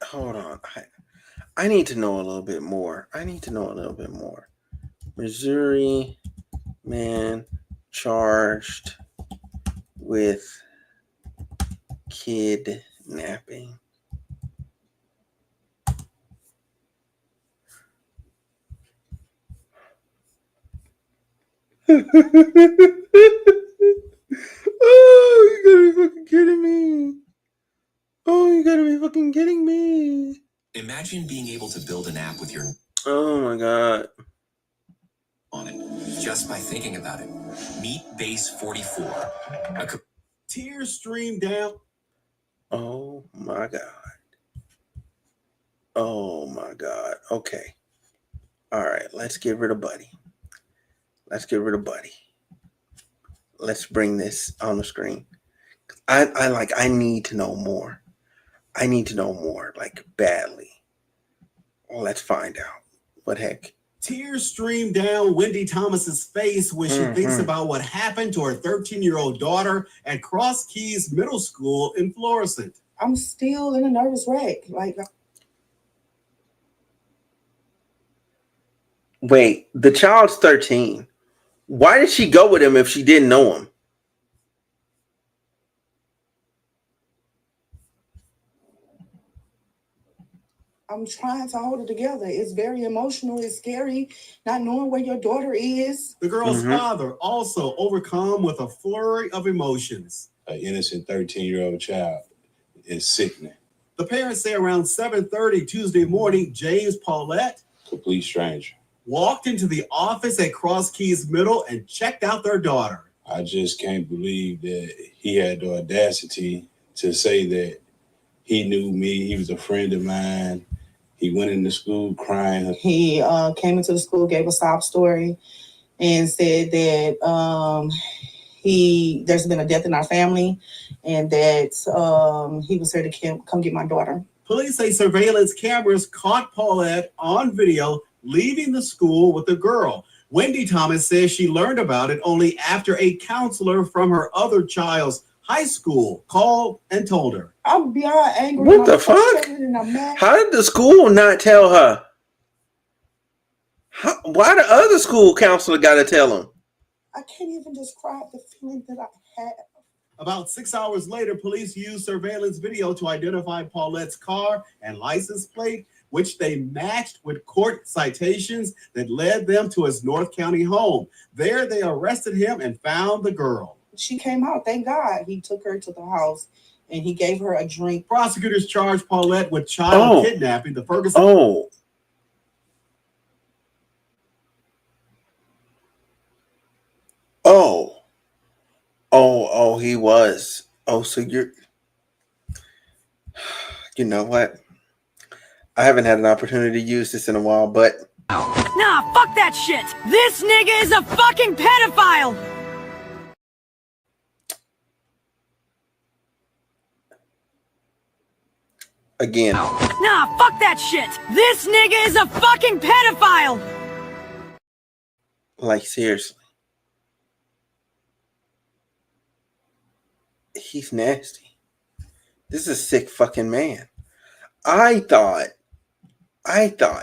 Hold on. I need to know a little bit more. Missouri man charged with kidnapping. Oh, you gotta be fucking kidding me. Oh, you gotta be fucking kidding me. Imagine being able to build an app with your Oh my god. on it just by thinking about it. Meet Base 44. Tears stream down. Oh my god. Oh my god. Okay. All right. Let's get rid of Buddy. Let's bring this on the screen. I need to know more. Like, badly. Well, let's find out. What heck? Tears stream down Wendy Thomas's face when she thinks about what happened to her 13-year-old daughter at Cross Keys Middle School in Florissant. I'm still in a nervous wreck. Wait, the child's 13. Why did she go with him if she didn't know him? I'm trying to hold it together. It's very emotional. It's scary not knowing where your daughter is. The girl's father also overcome with a flurry of emotions. An innocent 13-year-old child is sickening. The parents say around 7:30 Tuesday morning, James Paulette, complete stranger, walked into the office at Cross Keys Middle and checked out their daughter. I just can't believe that he had the audacity to say that he knew me. He was a friend of mine. He went into school crying. He came into the school, gave a sob story, and said that there's been a death in our family, and that he was here to come get my daughter. Police say surveillance cameras caught Paulette on video leaving the school with the girl. Wendy Thomas says she learned about it only after a counselor from her other child's high school called and told her. I'm beyond angry. What the fuck? How did the school not tell her? Why the other school counselor got to tell him? I can't even describe the feeling that I had. About 6 hours later, police used surveillance video to identify Paulette's car and license plate, which they matched with court citations that led them to his North County home. There, they arrested him and found the girl. She came out, thank God. He took her to the house and he gave her a drink. Prosecutors charged Paulette with child kidnapping. The Ferguson. He was. So you know what? I haven't had an opportunity to use this in a while, but. Nah, fuck that shit. This nigga is a fucking pedophile. Again. Nah, fuck that shit. This nigga is a fucking pedophile. Like, seriously. He's nasty. This is a sick fucking man. I thought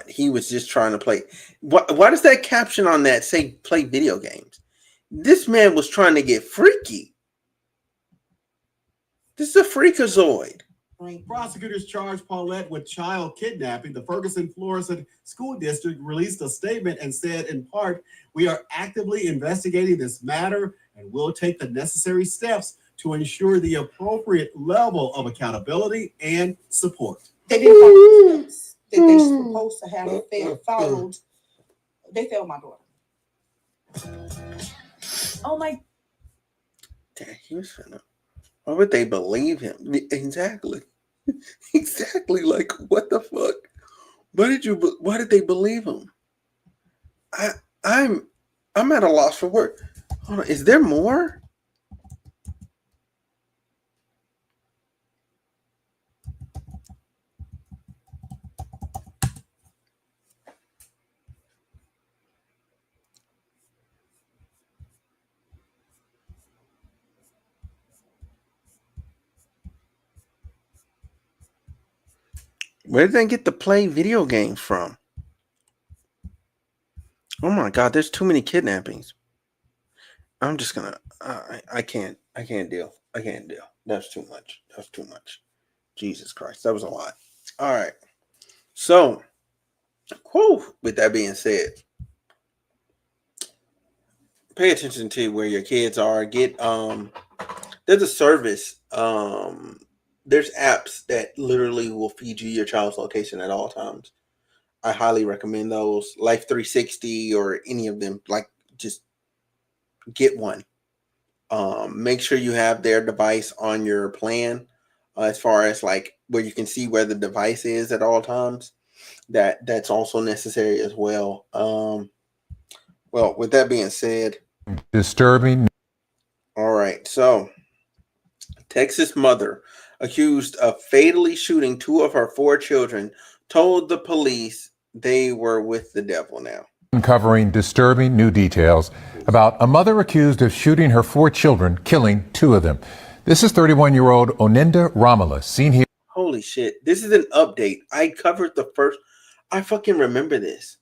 he was just trying to play. Why does that caption on that say play video games? This man was trying to get freaky. This is a freakazoid. Prosecutors charged Paulette with child kidnapping. The Ferguson Florissant School District released a statement and said, in part, we are actively investigating this matter and will take the necessary steps to ensure the appropriate level of accountability and support. They didn't follow the steps that they're supposed to have followed. They failed my daughter. Oh my. Dang, he was finna. Why would they believe him? Exactly. Exactly. Like, what the fuck? Why did they believe him? I'm at a loss for words. Hold on, is there more? Where did they get to play video games from? Oh my God, there's too many kidnappings. I'm just gonna. I can't deal. I can't deal. That's too much. That's too much. Jesus Christ, that was a lot. All right. So, with that being said, pay attention to where your kids are. Get there's a service. There's apps that literally will feed you your child's location at all times. I highly recommend those. Life 360 or any of them. Like, just get one. Make sure you have their device on your plan, as far as like where you can see where the device is at all times. That's also necessary as well. Well, with that being said, disturbing. All right, so Texas mother accused of fatally shooting 2 of her 4 children told the police they were with the devil now. Uncovering disturbing new details about a mother accused of shooting her 4 children, killing 2 of them. This is 31-year-old Oninda Romulus, seen here. Holy shit. This is an update. I covered the first. I fucking remember this.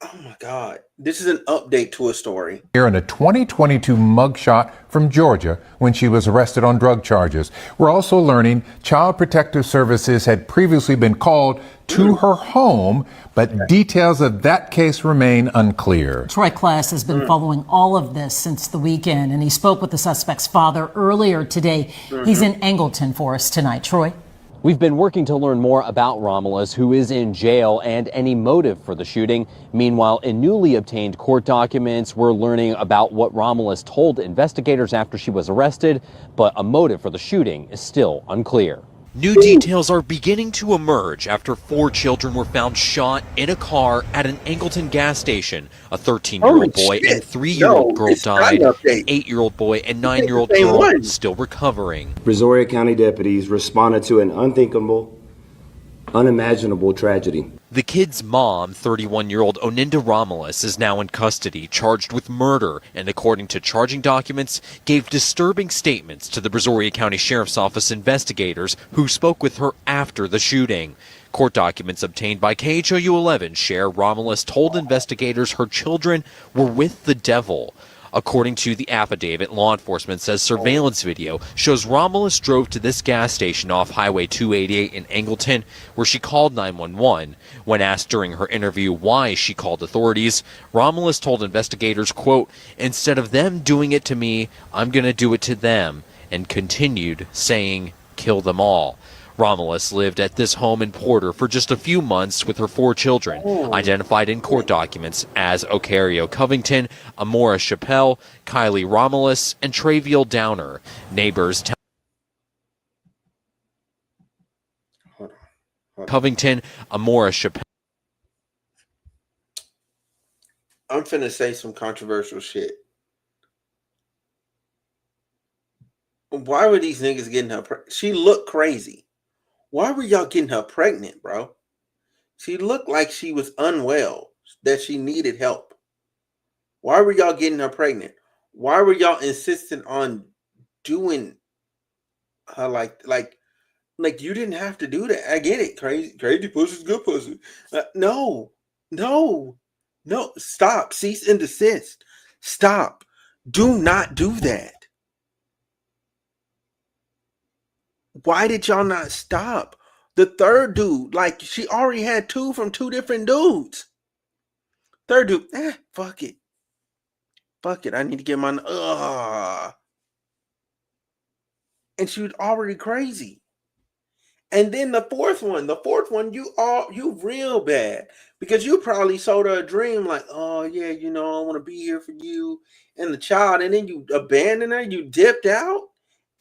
Oh my God. This is an update to a story. Here in a 2022 mugshot from Georgia when she was arrested on drug charges. We're also learning Child Protective Services had previously been called to her home, but details of that case remain unclear. Troy Class has been following all of this since the weekend, and he spoke with the suspect's father earlier today. He's in Angleton for us tonight. Troy? We've been working to learn more about Romulus, who is in jail, and any motive for the shooting. Meanwhile, in newly obtained court documents, we're learning about what Romulus told investigators after she was arrested, but a motive for the shooting is still unclear. New details are beginning to emerge after 4 children were found shot in a car at an Angleton gas station. A 13-year-old boy and 3-year-old girl died. An 8-year-old boy and 9-year-old girl still recovering. Brazoria County deputies responded to an unthinkable, unimaginable tragedy. The kid's mom, 31-year-old Oninda Romulus, is now in custody, charged with murder, and according to charging documents, gave disturbing statements to the Brazoria County Sheriff's Office investigators who spoke with her after the shooting. Court documents obtained by KHOU 11 share Romulus told investigators her children were with the devil. According to the affidavit, law enforcement says surveillance video shows Romulus drove to this gas station off Highway 288 in Angleton, where she called 911. When asked during her interview why she called authorities, Romulus told investigators, quote, "Instead of them doing it to me, I'm going to do it to them," and continued saying, "Kill them all." Romulus lived at this home in Porter for just a few months with her 4 children, identified in court documents as Ocario Covington, Amora Chappelle, Kylie Romulus, and Traviel Downer. Neighbors tell Covington, Amora Chappelle. I'm finna say some controversial shit. Why were these niggas getting her? She looked crazy. Why were y'all getting her pregnant, bro? She looked like she was unwell, that she needed help. Why were y'all getting her pregnant? Why were y'all insisting on doing her like you didn't have to do that? I get it. Crazy pussy's good pussy. No. Stop. Cease and desist. Stop. Do not do that. Why did y'all not stop? The third dude, like she already had 2 from 2 different dudes. Third dude, fuck it. Fuck it. I need to get my and she was already crazy. And then the fourth one, you real bad because you probably sold her a dream like, oh yeah, I want to be here for you and the child, and then you abandoned her, you dipped out,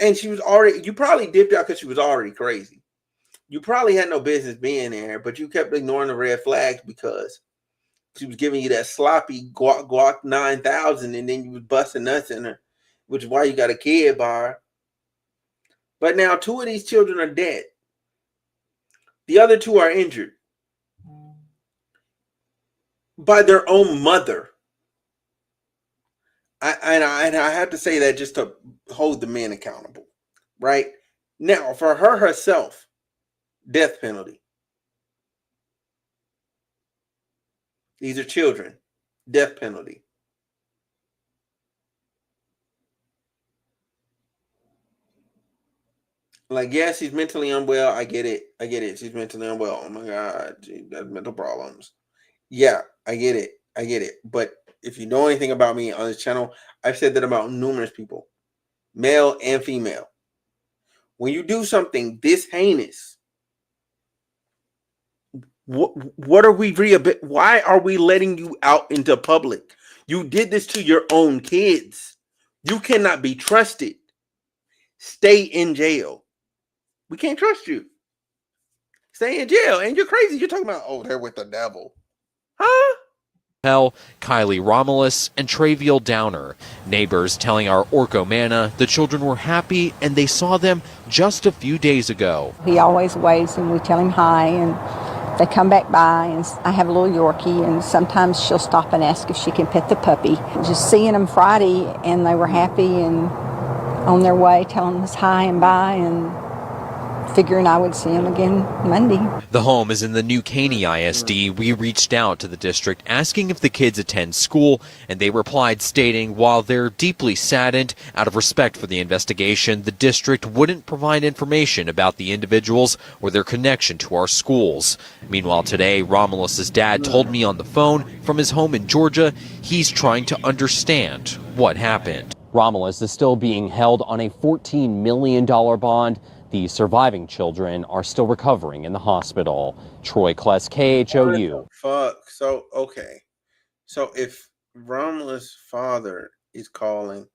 and you probably dipped out because she was already crazy. You probably had no business being there, but you kept ignoring the red flags because she was giving you that sloppy guac 9,000, and then you was busting nuts in her, which is why you got a kid by her. But now 2 of these children are dead. The other 2 are injured by their own mother. I have to say that just to hold the men accountable, right? Now, for her herself, death penalty. These are children. Death penalty. Like, yeah, she's mentally unwell. I get it. She's mentally unwell. Oh my God. She has mental problems. Yeah, I get it. But if you know anything about me on this channel, I've said that about numerous people, male and female. When you do something this heinous, what are we why are we letting you out into public? You did this to your own kids. You cannot be trusted. Stay in jail. We can't trust you. Stay in jail. And you're crazy. You're talking about, oh, they're with the devil. Huh? Kylie Romulus, and Traviel Downer. Neighbors telling our Orco Manna the children were happy and they saw them just a few days ago. He always waves and we tell him hi, and they come back by, and I have a little Yorkie, and sometimes she'll stop and ask if she can pet the puppy. Just seeing them Friday, and they were happy and on their way telling us hi and bye, and figuring I would see him again Monday. The home is in the New Caney ISD. We reached out to the district asking if the kids attend school, and they replied stating while they're deeply saddened, out of respect for the investigation, the district wouldn't provide information about the individuals or their connection to our schools. Meanwhile, today, Romulus's dad told me on the phone from his home in Georgia he's trying to understand what happened. Romulus is still being held on a $14 million bond. The surviving children are still recovering in the hospital. Troy Kless, KHOU. Fuck. So, okay. So if Romulus' father is calling,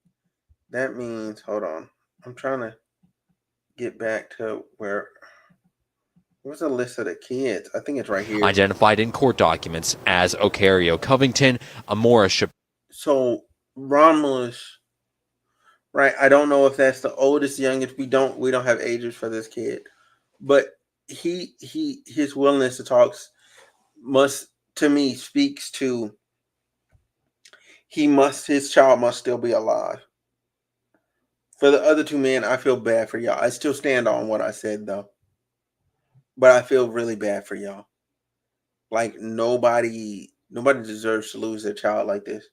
that means, hold on. I'm trying to get back to where's the list of the kids? I think it's right here. Identified in court documents as Ocario Covington, Amora Chappelle. So Romulus, right? I don't know if that's the oldest, youngest. We don't have ages for this kid, but his willingness to talk to me speaks to his child must still be alive. For the other 2 men, I feel bad for y'all. I still stand on what I said though. But I feel really bad for y'all. Like nobody deserves to lose their child like this.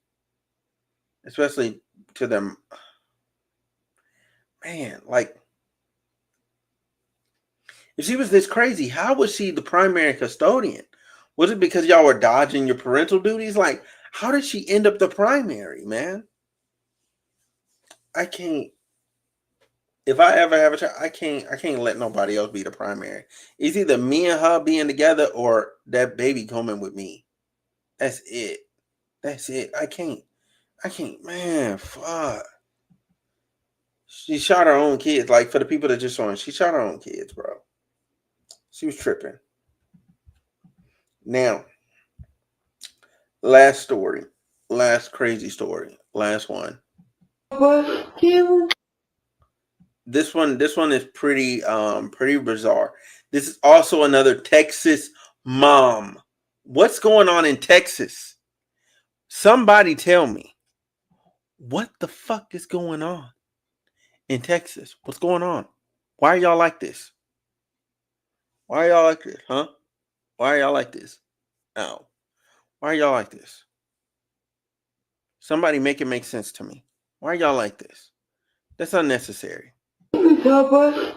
Especially to them. Man, like if she was this crazy, how was she the primary custodian? Was it because y'all were dodging your parental duties? Like, how did she end up the primary, man? I can't. If I ever have a child, I can't let nobody else be the primary. It's either me and her being together or that baby coming with me. That's it. That's it. I can't, man, fuck. She shot her own kids. Like, for the people that just saw it, she shot her own kids, bro. She was tripping. Now, last story. Last crazy story. Last one. This one is pretty bizarre. This is also another Texas mom. What's going on in Texas? Somebody tell me. What the fuck is going on in Texas? What's going on? Why are y'all like this? Why are y'all like this, huh? Why are y'all like this? Oh. Why are y'all like this? Somebody make it make sense to me. Why are y'all like this? That's unnecessary. The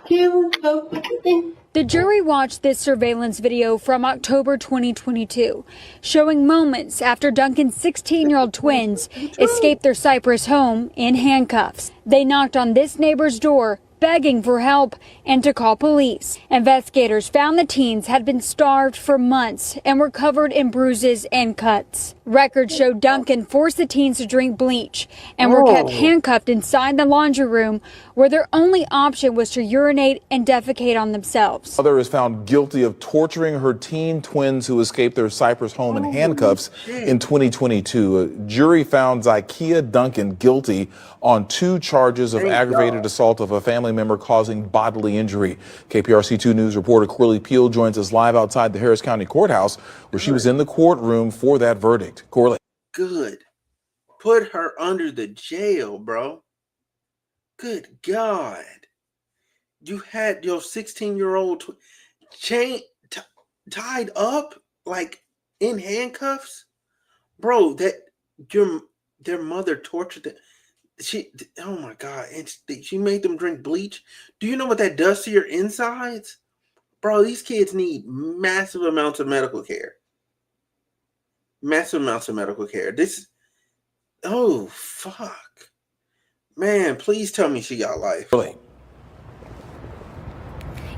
jury watched this surveillance video from October 2022, showing moments after Duncan's 16-year-old twins escaped their Cyprus home in handcuffs. They knocked on this neighbor's door, begging for help and to call police. Investigators found the teens had been starved for months and were covered in bruises and cuts. Records showed Duncan forced the teens to drink bleach and were kept handcuffed inside the laundry room where their only option was to urinate and defecate on themselves. Mother is found guilty of torturing her teen twins who escaped their Cyprus home in handcuffs in 2022. A jury found Zykia Duncan guilty on 2 charges of aggravated assault of a family member causing bodily injury. KPRC2 News reporter Corley Peel joins us live outside the Harris County Courthouse where she was in the courtroom for that verdict. Corley. Good. Put her under the jail, bro. Good God. You had your 16-year-old tied up, like in handcuffs? Bro, their mother tortured them. Oh my God. She made them drink bleach. Do you know what that does to your insides? Bro, these kids need massive amounts of medical care. Massive amounts of medical care. Oh, fuck. Man, please tell me she got life. Really?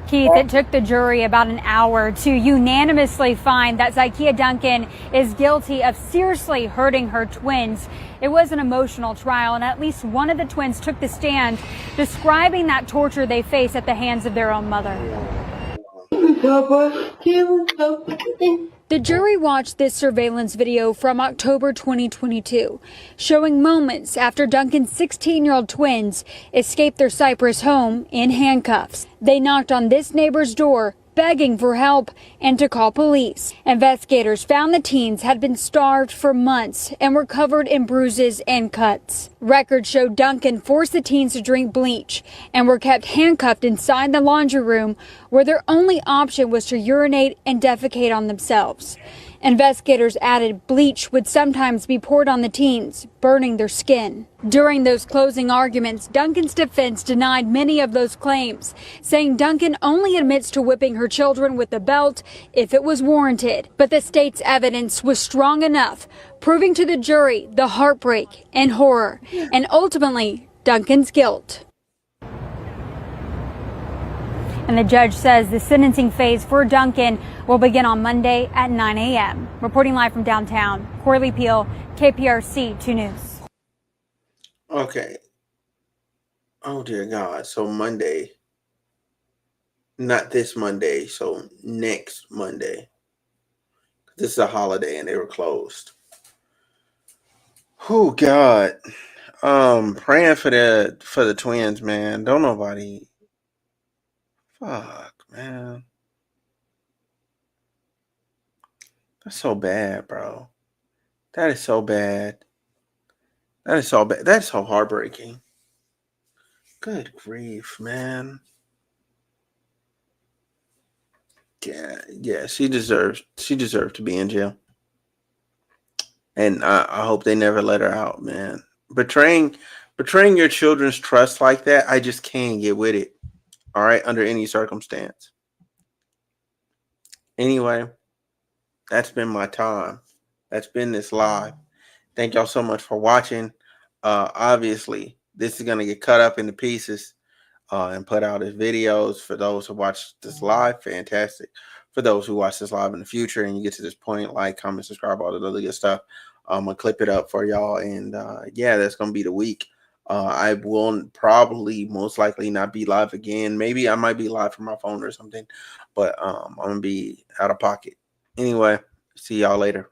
Keith, it took the jury about an hour to unanimously find that Zykia Duncan is guilty of seriously hurting her twins. It was an emotional trial, and at least one of the twins took the stand, describing that torture they face at the hands of their own mother. The jury watched this surveillance video from October 2022, showing moments after Duncan's 16-year-old twins escaped their Cyprus home in handcuffs. They knocked on this neighbor's door, begging for help and to call police. Investigators found the teens had been starved for months and were covered in bruises and cuts. Records showed Duncan forced the teens to drink bleach and were kept handcuffed inside the laundry room where their only option was to urinate and defecate on themselves. Investigators added bleach would sometimes be poured on the teens, burning their skin. During those closing arguments, Duncan's defense denied many of those claims, saying Duncan only admits to whipping her children with a belt if it was warranted. But the state's evidence was strong enough, proving to the jury the heartbreak and horror, and ultimately Duncan's guilt. And the judge says the sentencing phase for Duncan will begin on Monday at 9 a.m. Reporting live from downtown, Corley Peel, KPRC 2 News. Okay. Oh, dear God. So Monday, not this Monday, so next Monday. This is a holiday and they were closed. Oh, God. Praying for the twins, man. Don't nobody. Fuck, man. That's so bad, bro. That is so bad. That is so bad. That's so heartbreaking. Good grief, man. Yeah, she deserves to be in jail. And I hope they never let her out, man. Betraying your children's trust like that, I just can't get with it. All right, under any circumstance. Anyway, that's been my time. That's been this live. Thank y'all so much for watching. Obviously, this is gonna get cut up into pieces and put out as videos for those who watch this live. Fantastic. For those who watch this live in the future and you get to this point, like, comment, subscribe, all the other good stuff. I'm gonna clip it up for y'all, and yeah, that's gonna be the week. I will probably most likely not be live again. Maybe I might be live from my phone or something, but I'm gonna be out of pocket. Anyway, see y'all later.